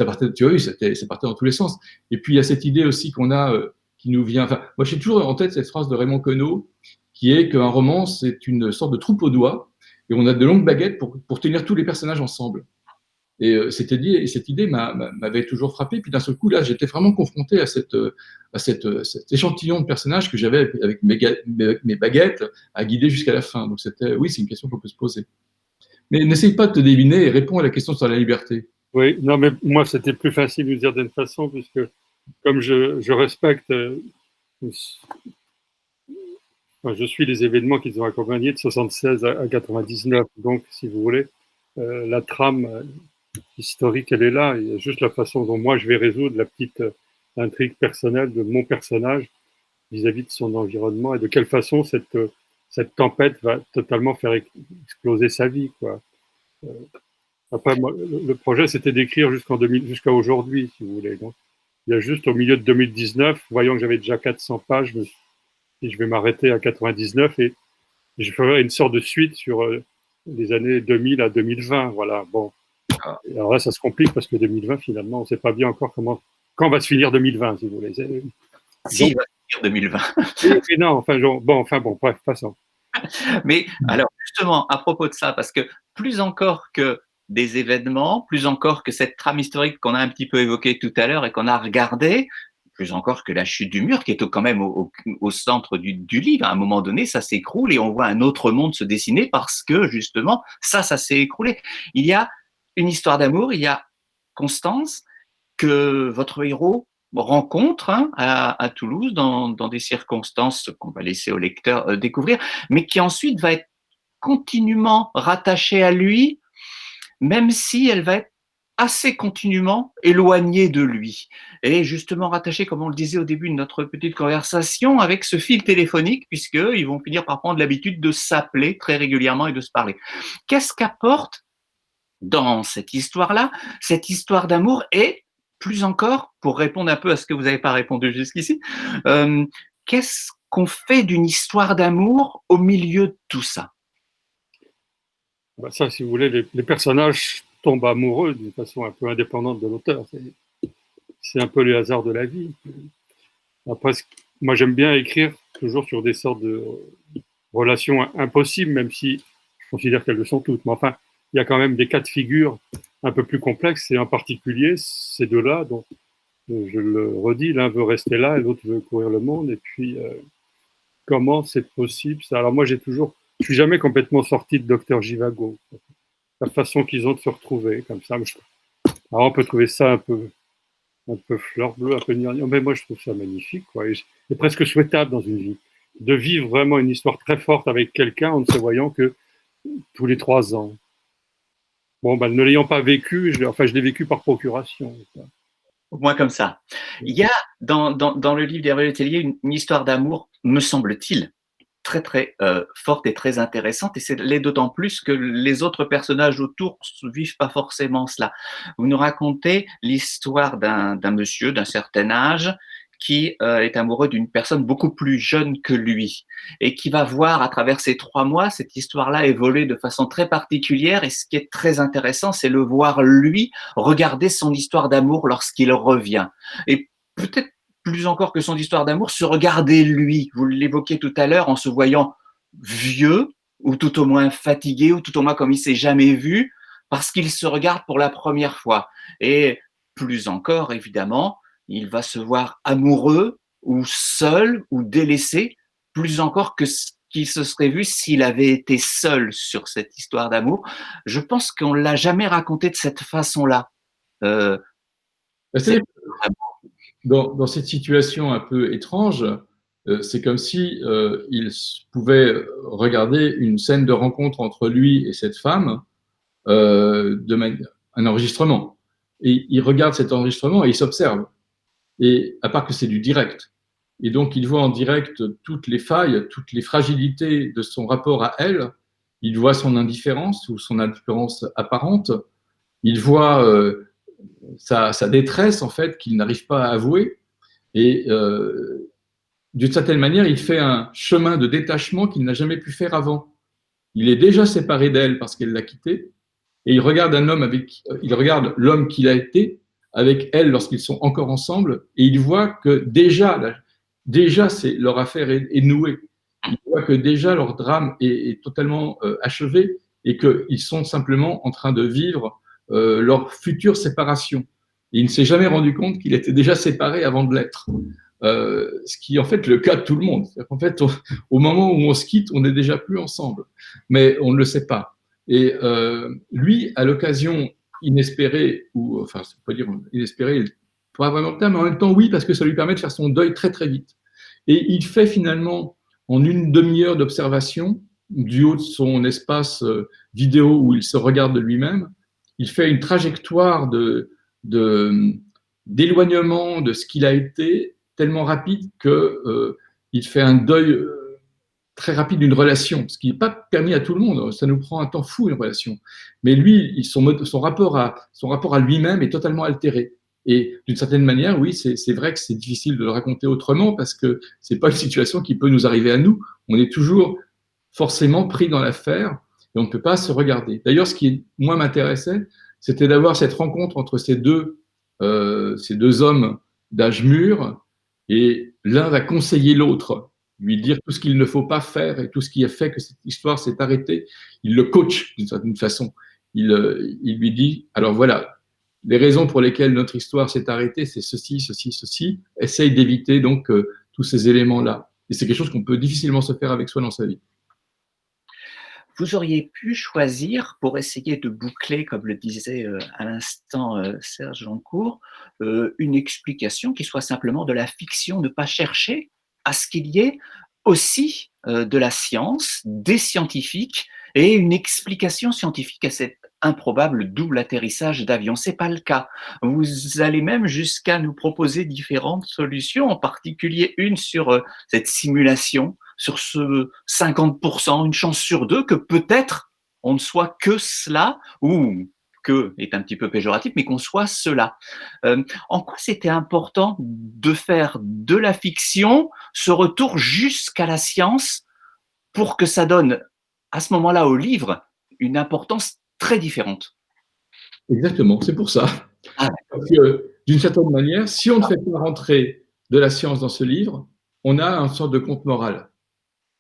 partait, tu as vu, ça partait dans tous les sens. Et puis il y a cette idée aussi qu'on a, qui nous vient. Enfin, moi, j'ai toujours en tête cette phrase de Raymond Queneau, qui est qu'un roman, c'est une sorte de troupe au doigt, et on a de longues baguettes pour tenir tous les personnages ensemble. Et cette idée m'avait toujours frappé. Puis d'un seul coup, là, j'étais vraiment confronté à cet échantillon de personnages que j'avais avec mes baguettes à guider jusqu'à la fin. Donc oui, c'est une question qu'on peut se poser. Mais n'essaye pas de te deviner et réponds à la question sur la liberté. Oui, non, mais moi, c'était plus facile de le dire d'une façon, puisque comme je respecte, je suis les événements qu'ils ont accompagnés de 76 à 99. Donc, si vous voulez, la trame historique, elle est là. Il y a juste la façon dont moi, je vais résoudre la petite intrigue personnelle de mon personnage vis-à-vis de son environnement et de quelle façon cette tempête va totalement faire exploser sa vie, quoi. Après, moi, le projet, c'était d'écrire jusqu'à aujourd'hui, si vous voulez. Donc, il y a juste au milieu de 2019, voyant que j'avais déjà 400 pages, je vais m'arrêter à 99 et je ferai une sorte de suite sur les années 2000 à 2020. Voilà. Bon. Alors là, ça se complique parce que 2020, finalement, on ne sait pas bien encore quand va se finir 2020, si vous voulez. Si, il va finir 2020. Et non, bon, bref, passons. Mais alors, justement, à propos de ça, parce que plus encore que des événements, plus encore que cette trame historique qu'on a un petit peu évoquée tout à l'heure et qu'on a regardée, plus encore que la chute du mur qui est quand même au centre du livre. À un moment donné, ça s'écroule et on voit un autre monde se dessiner parce que justement, ça s'est écroulé. Il y a une histoire d'amour, il y a Constance que votre héros rencontre à Toulouse dans des circonstances qu'on va laisser au lecteur découvrir, mais qui ensuite va être continuellement rattachée à lui, même si elle va être assez continuellement éloignée de lui. Et justement rattachée, comme on le disait au début de notre petite conversation, avec ce fil téléphonique, puisqu'ils vont finir par prendre l'habitude de s'appeler très régulièrement et de se parler. Qu'est-ce qu'apporte dans cette histoire-là, cette histoire d'amour et plus encore, pour répondre un peu à ce que vous n'avez pas répondu jusqu'ici, qu'est-ce qu'on fait d'une histoire d'amour au milieu de tout ça? Ça, si vous voulez, les personnages tombent amoureux d'une façon un peu indépendante de l'auteur. C'est un peu les hasards de la vie. Après, moi, j'aime bien écrire toujours sur des sortes de relations impossibles, même si je considère qu'elles le sont toutes. Mais enfin, il y a quand même des cas de figure un peu plus complexes, et en particulier ces deux-là, dont je le redis, l'un veut rester là et l'autre veut courir le monde. Et puis, comment c'est possible ça? Alors moi, je suis jamais complètement sorti de Docteur Givago. La façon qu'ils ont de se retrouver, comme ça. Alors on peut trouver ça un peu fleur bleue, un peu gnangnan, mais moi je trouve ça magnifique, quoi. Et c'est presque souhaitable dans une vie de vivre vraiment une histoire très forte avec quelqu'un en ne se voyant que tous les 3 ans. Bon, ne l'ayant pas vécu, je l'ai vécu par procuration. Au moins comme ça. Il y a dans le livre d'Hervé Le Tellier une histoire d'amour, me semble-t-il, très très forte et très intéressante, et c'est l'est d'autant plus que les autres personnages autour ne vivent pas forcément cela. Vous nous racontez l'histoire d'un monsieur d'un certain âge qui est amoureux d'une personne beaucoup plus jeune que lui et qui va voir à travers ces 3 mois cette histoire-là évoluer de façon très particulière. Et ce qui est très intéressant, c'est le voir lui regarder son histoire d'amour lorsqu'il revient. Et peut-être plus encore que son histoire d'amour, se regarder lui. Vous l'évoquiez tout à l'heure en se voyant vieux, ou tout au moins fatigué, ou tout au moins comme il s'est jamais vu, parce qu'il se regarde pour la première fois. Et plus encore, évidemment, il va se voir amoureux, ou seul, ou délaissé, plus encore que qui se serait vu s'il avait été seul sur cette histoire d'amour. Je pense qu'on l'a jamais raconté de cette façon-là. C'est dans cette situation un peu étrange, c'est comme si il pouvait regarder une scène de rencontre entre lui et cette femme, un enregistrement. Et il regarde cet enregistrement et il s'observe. Et à part que c'est du direct. Et donc, il voit en direct toutes les failles, toutes les fragilités de son rapport à elle. Il voit son indifférence ou son indifférence apparente. Il voit sa détresse, en fait, qu'il n'arrive pas à avouer. Et d'une certaine manière, il fait un chemin de détachement qu'il n'a jamais pu faire avant. Il est déjà séparé d'elle parce qu'elle l'a quitté. Et il regarde il regarde l'homme qu'il a été avec elle lorsqu'ils sont encore ensemble, et il voit que déjà leur affaire est nouée. Il voit que déjà leur drame est totalement achevé et qu'ils sont simplement en train de vivre leur future séparation. Et il ne s'est jamais rendu compte qu'il était déjà séparé avant de l'être. Ce qui est en fait le cas de tout le monde. En fait, au moment où on se quitte, on n'est déjà plus ensemble, mais on ne le sait pas. Et lui, à l'occasion inespérée, ou enfin, c'est pas dire inespérée, pas vraiment le terme, mais en même temps, oui, parce que ça lui permet de faire son deuil très très vite. Et il fait finalement, en une demi-heure d'observation, du haut de son espace vidéo où il se regarde de lui-même, il fait une trajectoire d'éloignement de ce qu'il a été tellement rapide qu'il fait un deuil très rapide d'une relation, ce qui n'est pas permis à tout le monde. Ça nous prend un temps fou, une relation. Mais lui, son rapport à lui-même est totalement altéré. Et d'une certaine manière, oui, c'est vrai que c'est difficile de le raconter autrement parce que c'est pas une situation qui peut nous arriver à nous. On est toujours forcément pris dans l'affaire et on ne peut pas se regarder. D'ailleurs, ce qui, moi, m'intéressait, c'était d'avoir cette rencontre entre ces deux hommes d'âge mûr, et l'un va conseiller l'autre, lui dire tout ce qu'il ne faut pas faire et tout ce qui a fait que cette histoire s'est arrêtée. Il le coach d'une certaine façon. Il lui dit, alors voilà, les raisons pour lesquelles notre histoire s'est arrêtée, c'est ceci, ceci, ceci. Essaye d'éviter donc tous ces éléments-là. Et c'est quelque chose qu'on peut difficilement se faire avec soi dans sa vie. Vous auriez pu choisir, pour essayer de boucler, comme le disait à l'instant Serge Jancourt, une explication qui soit simplement de la fiction, ne pas chercher à ce qu'il y ait aussi de la science, des scientifiques et une explication scientifique à cette improbable double atterrissage d'avion. C'est pas le cas. Vous allez même jusqu'à nous proposer différentes solutions, en particulier une sur cette simulation, sur ce 50%, une chance sur deux que peut-être on ne soit que cela, ou que est un petit peu péjoratif, mais qu'on soit cela. En quoi c'était important de faire de la fiction ce retour jusqu'à la science pour que ça donne à ce moment-là au livre une importance très différente? Exactement, c'est pour ça. Parce que d'une certaine manière, si on ne fait pas rentrer de la science dans ce livre, on a une sorte de conte moral.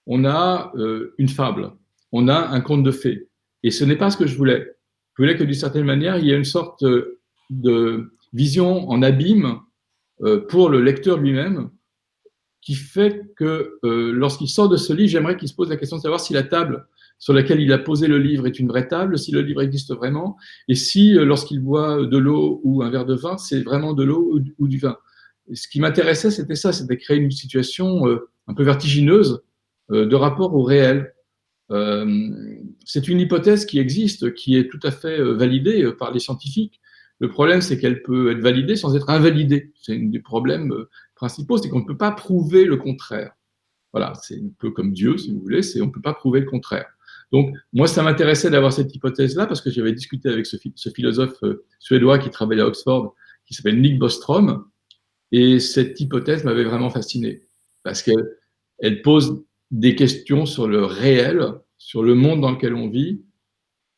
On a une fable, on a un conte de fées. Et ce n'est pas ce que je voulais. Je voulais que d'une certaine manière, il y ait une sorte de vision en abîme pour le lecteur lui-même, qui fait que lorsqu'il sort de ce livre, j'aimerais qu'il se pose la question de savoir si la table sur laquelle il a posé le livre est une vraie table, si le livre existe vraiment, et si lorsqu'il boit de l'eau ou un verre de vin, c'est vraiment de l'eau ou du vin. Et ce qui m'intéressait, c'était ça, c'était créer une situation un peu vertigineuse de rapport au réel. C'est une hypothèse qui existe, qui est tout à fait validée par les scientifiques. Le problème, c'est qu'elle peut être validée sans être invalidée. C'est un des problèmes principaux, c'est qu'on ne peut pas prouver le contraire. Voilà, c'est un peu comme Dieu, si vous voulez, on ne peut pas prouver le contraire. Donc, moi, ça m'intéressait d'avoir cette hypothèse-là parce que j'avais discuté avec ce philosophe suédois qui travaille à Oxford, qui s'appelle Nick Bostrom, et cette hypothèse m'avait vraiment fasciné parce qu'elle pose des questions sur le réel, sur le monde dans lequel on vit,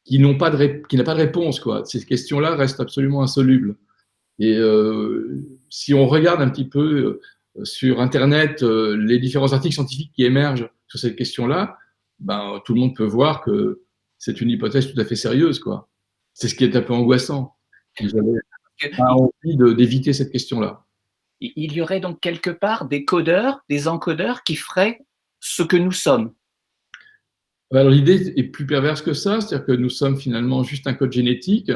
qui n'a pas de réponse, quoi. Ces questions-là restent absolument insolubles. Et si on regarde un petit peu sur Internet les différents articles scientifiques qui émergent sur cette question-là, ben, tout le monde peut voir que c'est une hypothèse tout à fait sérieuse, quoi. C'est ce qui est un peu angoissant. J'avais pas envie d'éviter cette question-là. Il y aurait donc quelque part des codeurs, des encodeurs qui feraient ce que nous sommes. Alors l'idée est plus perverse que ça, c'est-à-dire que nous sommes finalement juste un code génétique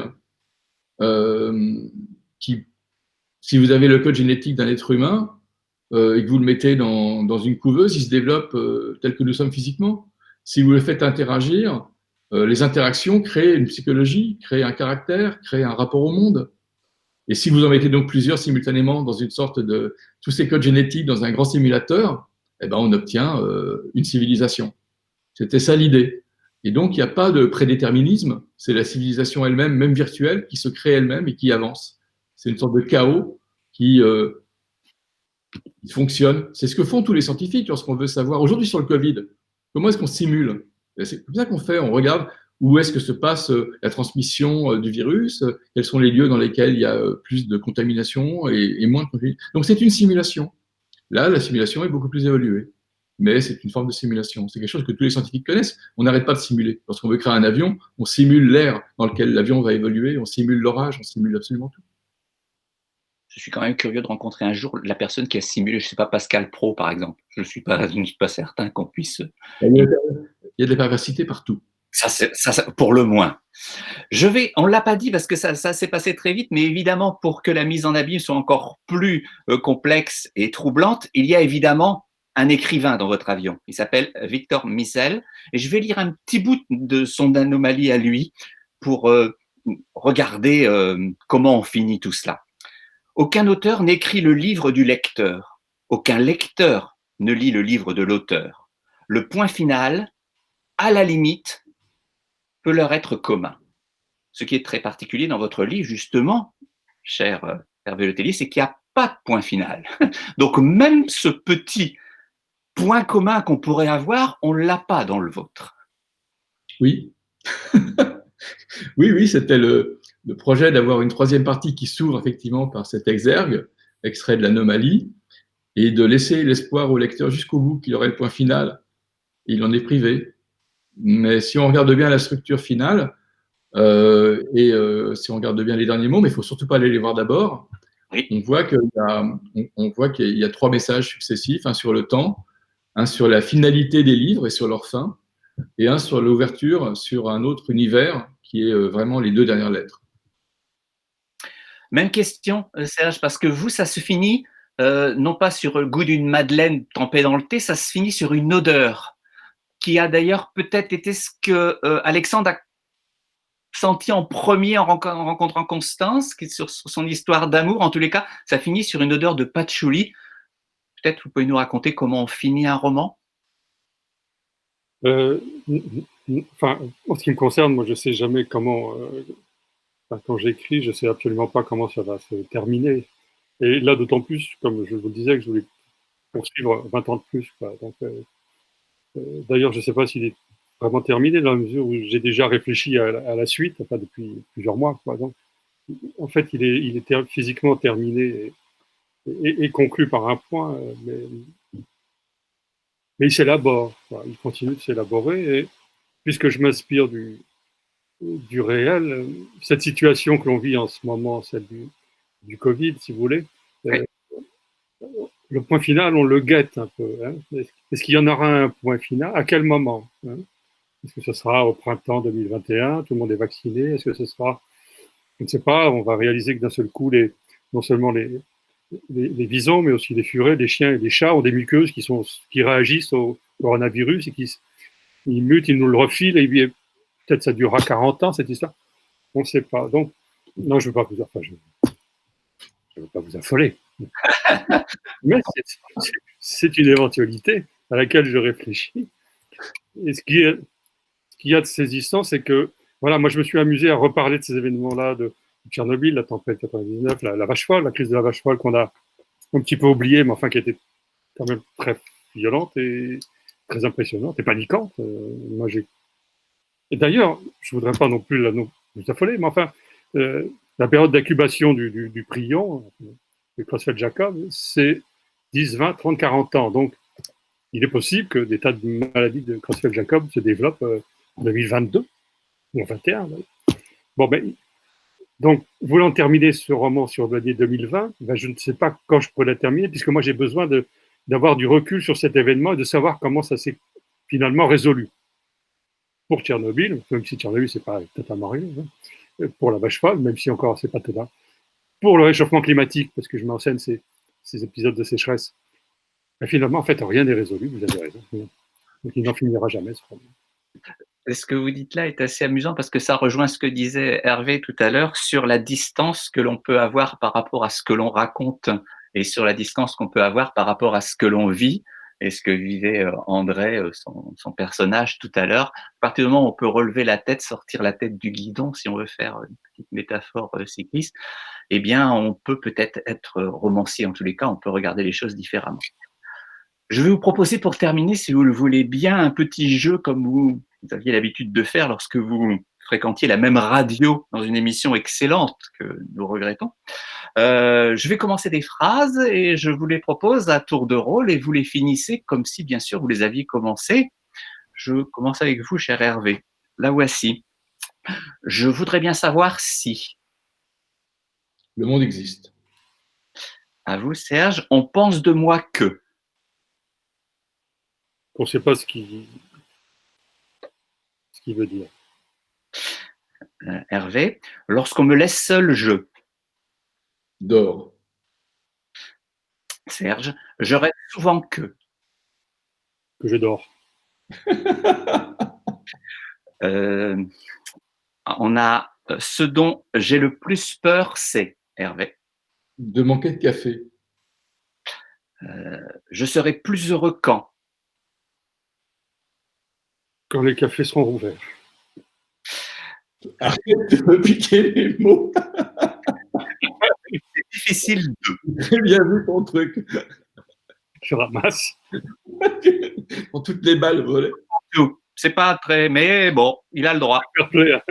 qui, si vous avez le code génétique d'un être humain et que vous le mettez dans une couveuse, il se développe tel que nous sommes physiquement. Si vous le faites interagir, les interactions créent une psychologie, créent un caractère, créent un rapport au monde. Et si vous en mettez donc plusieurs simultanément dans une sorte de tous ces codes génétiques dans un grand simulateur, eh ben on obtient une civilisation. C'était ça l'idée. Et donc, il n'y a pas de prédéterminisme, c'est la civilisation elle-même, même virtuelle, qui se crée elle-même et qui avance. C'est une sorte de chaos qui fonctionne. C'est ce que font tous les scientifiques lorsqu'on veut savoir. Aujourd'hui, sur le Covid, comment est-ce qu'on simule? C'est comme ça qu'on fait, on regarde où est-ce que se passe la transmission du virus, quels sont les lieux dans lesquels il y a plus de contamination et moins de contamination. Donc, c'est une simulation. Là, la simulation est beaucoup plus évoluée. Mais c'est une forme de simulation. C'est quelque chose que tous les scientifiques connaissent. On n'arrête pas de simuler. Lorsqu'on veut créer un avion, on simule l'air dans lequel l'avion va évoluer, on simule l'orage, on simule absolument tout. Je suis quand même curieux de rencontrer un jour la personne qui a simulé, je ne sais pas, Pascal Pro, par exemple. Je ne suis pas certain qu'on puisse. Il y a de la perversité partout. Ça, pour le moins. On ne l'a pas dit parce que ça s'est passé très vite, mais évidemment, pour que la mise en abîme soit encore plus complexe et troublante, il y a évidemment un écrivain dans votre avion. Il s'appelle Victor Missel. Et je vais lire un petit bout de son anomalie à lui pour regarder comment on finit tout cela. Aucun auteur n'écrit le livre du lecteur. Aucun lecteur ne lit le livre de l'auteur. Le point final, à la limite, peut leur être commun. Ce qui est très particulier dans votre livre, justement, cher Hervé Le Tellier, c'est qu'il n'y a pas de point final. Donc même ce petit point commun qu'on pourrait avoir, on ne l'a pas dans le vôtre. Oui. Oui, c'était le projet d'avoir une troisième partie qui s'ouvre effectivement par cet exergue, extrait de l'anomalie, et de laisser l'espoir au lecteur jusqu'au bout qu'il aurait le point final. Il en est privé. Mais si on regarde bien la structure finale, si on regarde bien les derniers mots, mais il ne faut surtout pas aller les voir d'abord, oui. on voit qu'il y a trois messages successifs, un sur le temps, un sur la finalité des livres et sur leur fin, et un sur l'ouverture sur un autre univers qui est vraiment les deux dernières lettres. Même question, Serge, parce que vous, ça se finit non pas sur le goût d'une madeleine trempée dans le thé, ça se finit sur une odeur qui a d'ailleurs peut-être été ce que Alexandre a senti en premier en rencontrant Constance, qui est sur son histoire d'amour. En tous les cas, ça finit sur une odeur de patchouli. Peut-être vous pouvez nous raconter comment on finit un roman? Enfin, en ce qui me concerne, moi, je ne sais jamais comment. Quand j'écris, je ne sais absolument pas comment ça va se terminer. Et là, d'autant plus, comme je vous le disais, que je voulais poursuivre 20 ans de plus. Quoi. Donc, d'ailleurs, je ne sais pas s'il est vraiment terminé, dans la mesure où j'ai déjà réfléchi à la suite, enfin, depuis plusieurs mois. Quoi. Donc, en fait, il est physiquement terminé et conclu par un point, mais il s'élabore. Quoi. Il continue de s'élaborer. Et puisque je m'inspire du réel, cette situation que l'on vit en ce moment, celle du Covid, si vous voulez, oui. Le point final, on le guette un peu. Hein. Est-ce qu'il y en aura un point final? À quel moment, hein? Est-ce que ce sera au printemps 2021? Tout le monde est vacciné? Est-ce que ce sera... Je ne sais pas, on va réaliser que d'un seul coup, non seulement les visons, mais aussi les furets, les chiens et les chats ont des muqueuses qui réagissent au coronavirus et ils mutent, ils nous le refilent et peut-être ça durera 40 ans, cette histoire. On ne sait pas. Donc, non, je ne veux pas vous affoler. Mais c'est une éventualité à laquelle je réfléchis. Et ce qu'il y a de saisissant, c'est que, voilà, moi je me suis amusé à reparler de ces événements-là, de Tchernobyl, la tempête 99, la vache folle, la crise de la vache folle qu'on a un petit peu oubliée, mais enfin qui était quand même très violente et très impressionnante et paniquante. Et d'ailleurs, je ne voudrais pas non plus vous affoler, mais enfin, la période d'incubation du prion, de Creutzfeldt-Jakob, c'est 10, 20, 30, 40 ans. Donc, il est possible que des tas de maladies de Creutzfeldt-Jakob se développent en 2022 ou en 2021. Bon, ben, donc, voulant terminer ce roman sur l'année 2020, ben, je ne sais pas quand je pourrais la terminer, puisque moi, j'ai besoin d'avoir du recul sur cet événement et de savoir comment ça s'est finalement résolu. pour Tchernobyl, même si Tchernobyl, c'est pas totalement rien, hein, pour la vache folle, même si encore c'est pas total, pour le réchauffement climatique, parce que je mets en scène ces épisodes de sécheresse. Et finalement, en fait, rien n'est résolu, vous avez raison. Donc il n'en finira jamais, ce problème. Ce que vous dites là est assez amusant parce que ça rejoint ce que disait Hervé tout à l'heure sur la distance que l'on peut avoir par rapport à ce que l'on raconte et sur la distance qu'on peut avoir par rapport à ce que l'on vit et ce que vivait André, son personnage tout à l'heure. À partir du moment où on peut relever la tête, sortir la tête du guidon, si on veut faire une petite métaphore cycliste, eh bien, on peut peut-être être romancier. En tous les cas, on peut regarder les choses différemment. Je vais vous proposer pour terminer, si vous le voulez bien, un petit jeu comme vous aviez l'habitude de faire lorsque vous fréquentiez la même radio dans une émission excellente que nous regrettons. Je vais commencer des phrases et je vous les propose à tour de rôle et vous les finissez comme si, bien sûr, vous les aviez commencées. Je commence avec vous, cher Hervé. La voici. Je voudrais bien savoir si, Le monde existe. à vous, Serge, on pense de moi que. On ne sait pas ce qu'il veut dire. Hervé, lorsqu'on me laisse seul, je. Dors. Serge, je rêve souvent que. Que je dors. On a ce dont j'ai le plus peur, c'est Hervé. De manquer de café. Je serai plus heureux quand. Quand les cafés seront rouverts. Arrête de me piquer les mots. C'est difficile de. J'ai bien vu ton truc. Je ramasse. Dans toutes les balles volées. C'est pas très, mais bon, il a le droit. Oui, il a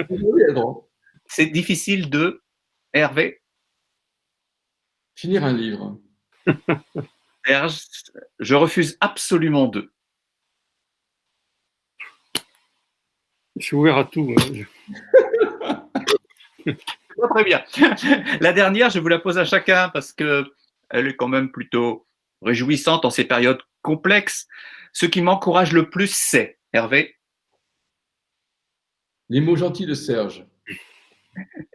le droit. C'est difficile de. Hervé, Finir un livre. Serge, je refuse absolument de. Je suis ouvert à tout. Très bien. La dernière, je vous la pose à chacun parce que elle est quand même plutôt réjouissante en ces périodes complexes. Ce qui m'encourage le plus, c'est Hervé. Les mots gentils de Serge.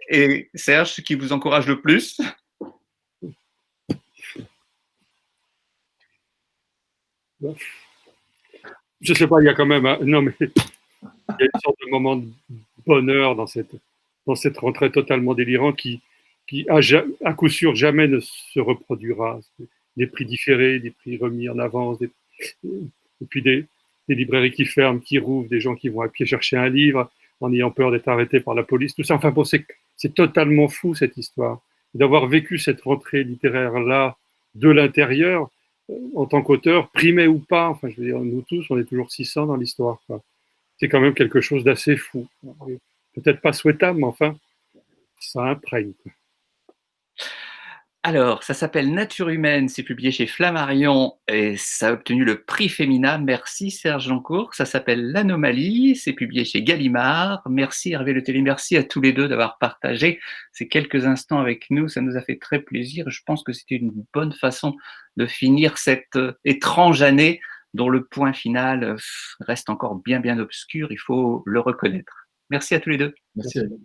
Et Serge, ce qui vous encourage le plus? Je sais pas, il y a quand même non mais il y a une sorte de moment de bonheur dans cette rentrée totalement délirante qui à coup sûr jamais ne se reproduira. Des prix différés, des prix remis en avance, et puis des librairies qui ferment, qui rouvrent, des gens qui vont à pied chercher un livre en ayant peur d'être arrêtés par la police. Tout ça, enfin bon, c'est totalement fou cette histoire. D'avoir vécu cette rentrée littéraire-là de l'intérieur, en tant qu'auteur, primé ou pas, enfin je veux dire, nous tous, on est toujours 600 dans l'histoire. C'est quand même quelque chose d'assez fou. Peut-être pas souhaitable, mais enfin, ça imprègne. Alors, ça s'appelle Nature humaine, c'est publié chez Flammarion et ça a obtenu le prix Femina. Merci Serge Jancourt. Ça s'appelle L'Anomalie, c'est publié chez Gallimard. Merci Hervé Le Tellier, merci à tous les deux d'avoir partagé ces quelques instants avec nous. Ça nous a fait très plaisir. Je pense que c'était une bonne façon de finir cette étrange année dont le point final reste encore bien obscur. Il faut le reconnaître. Merci à tous les deux. Merci à vous.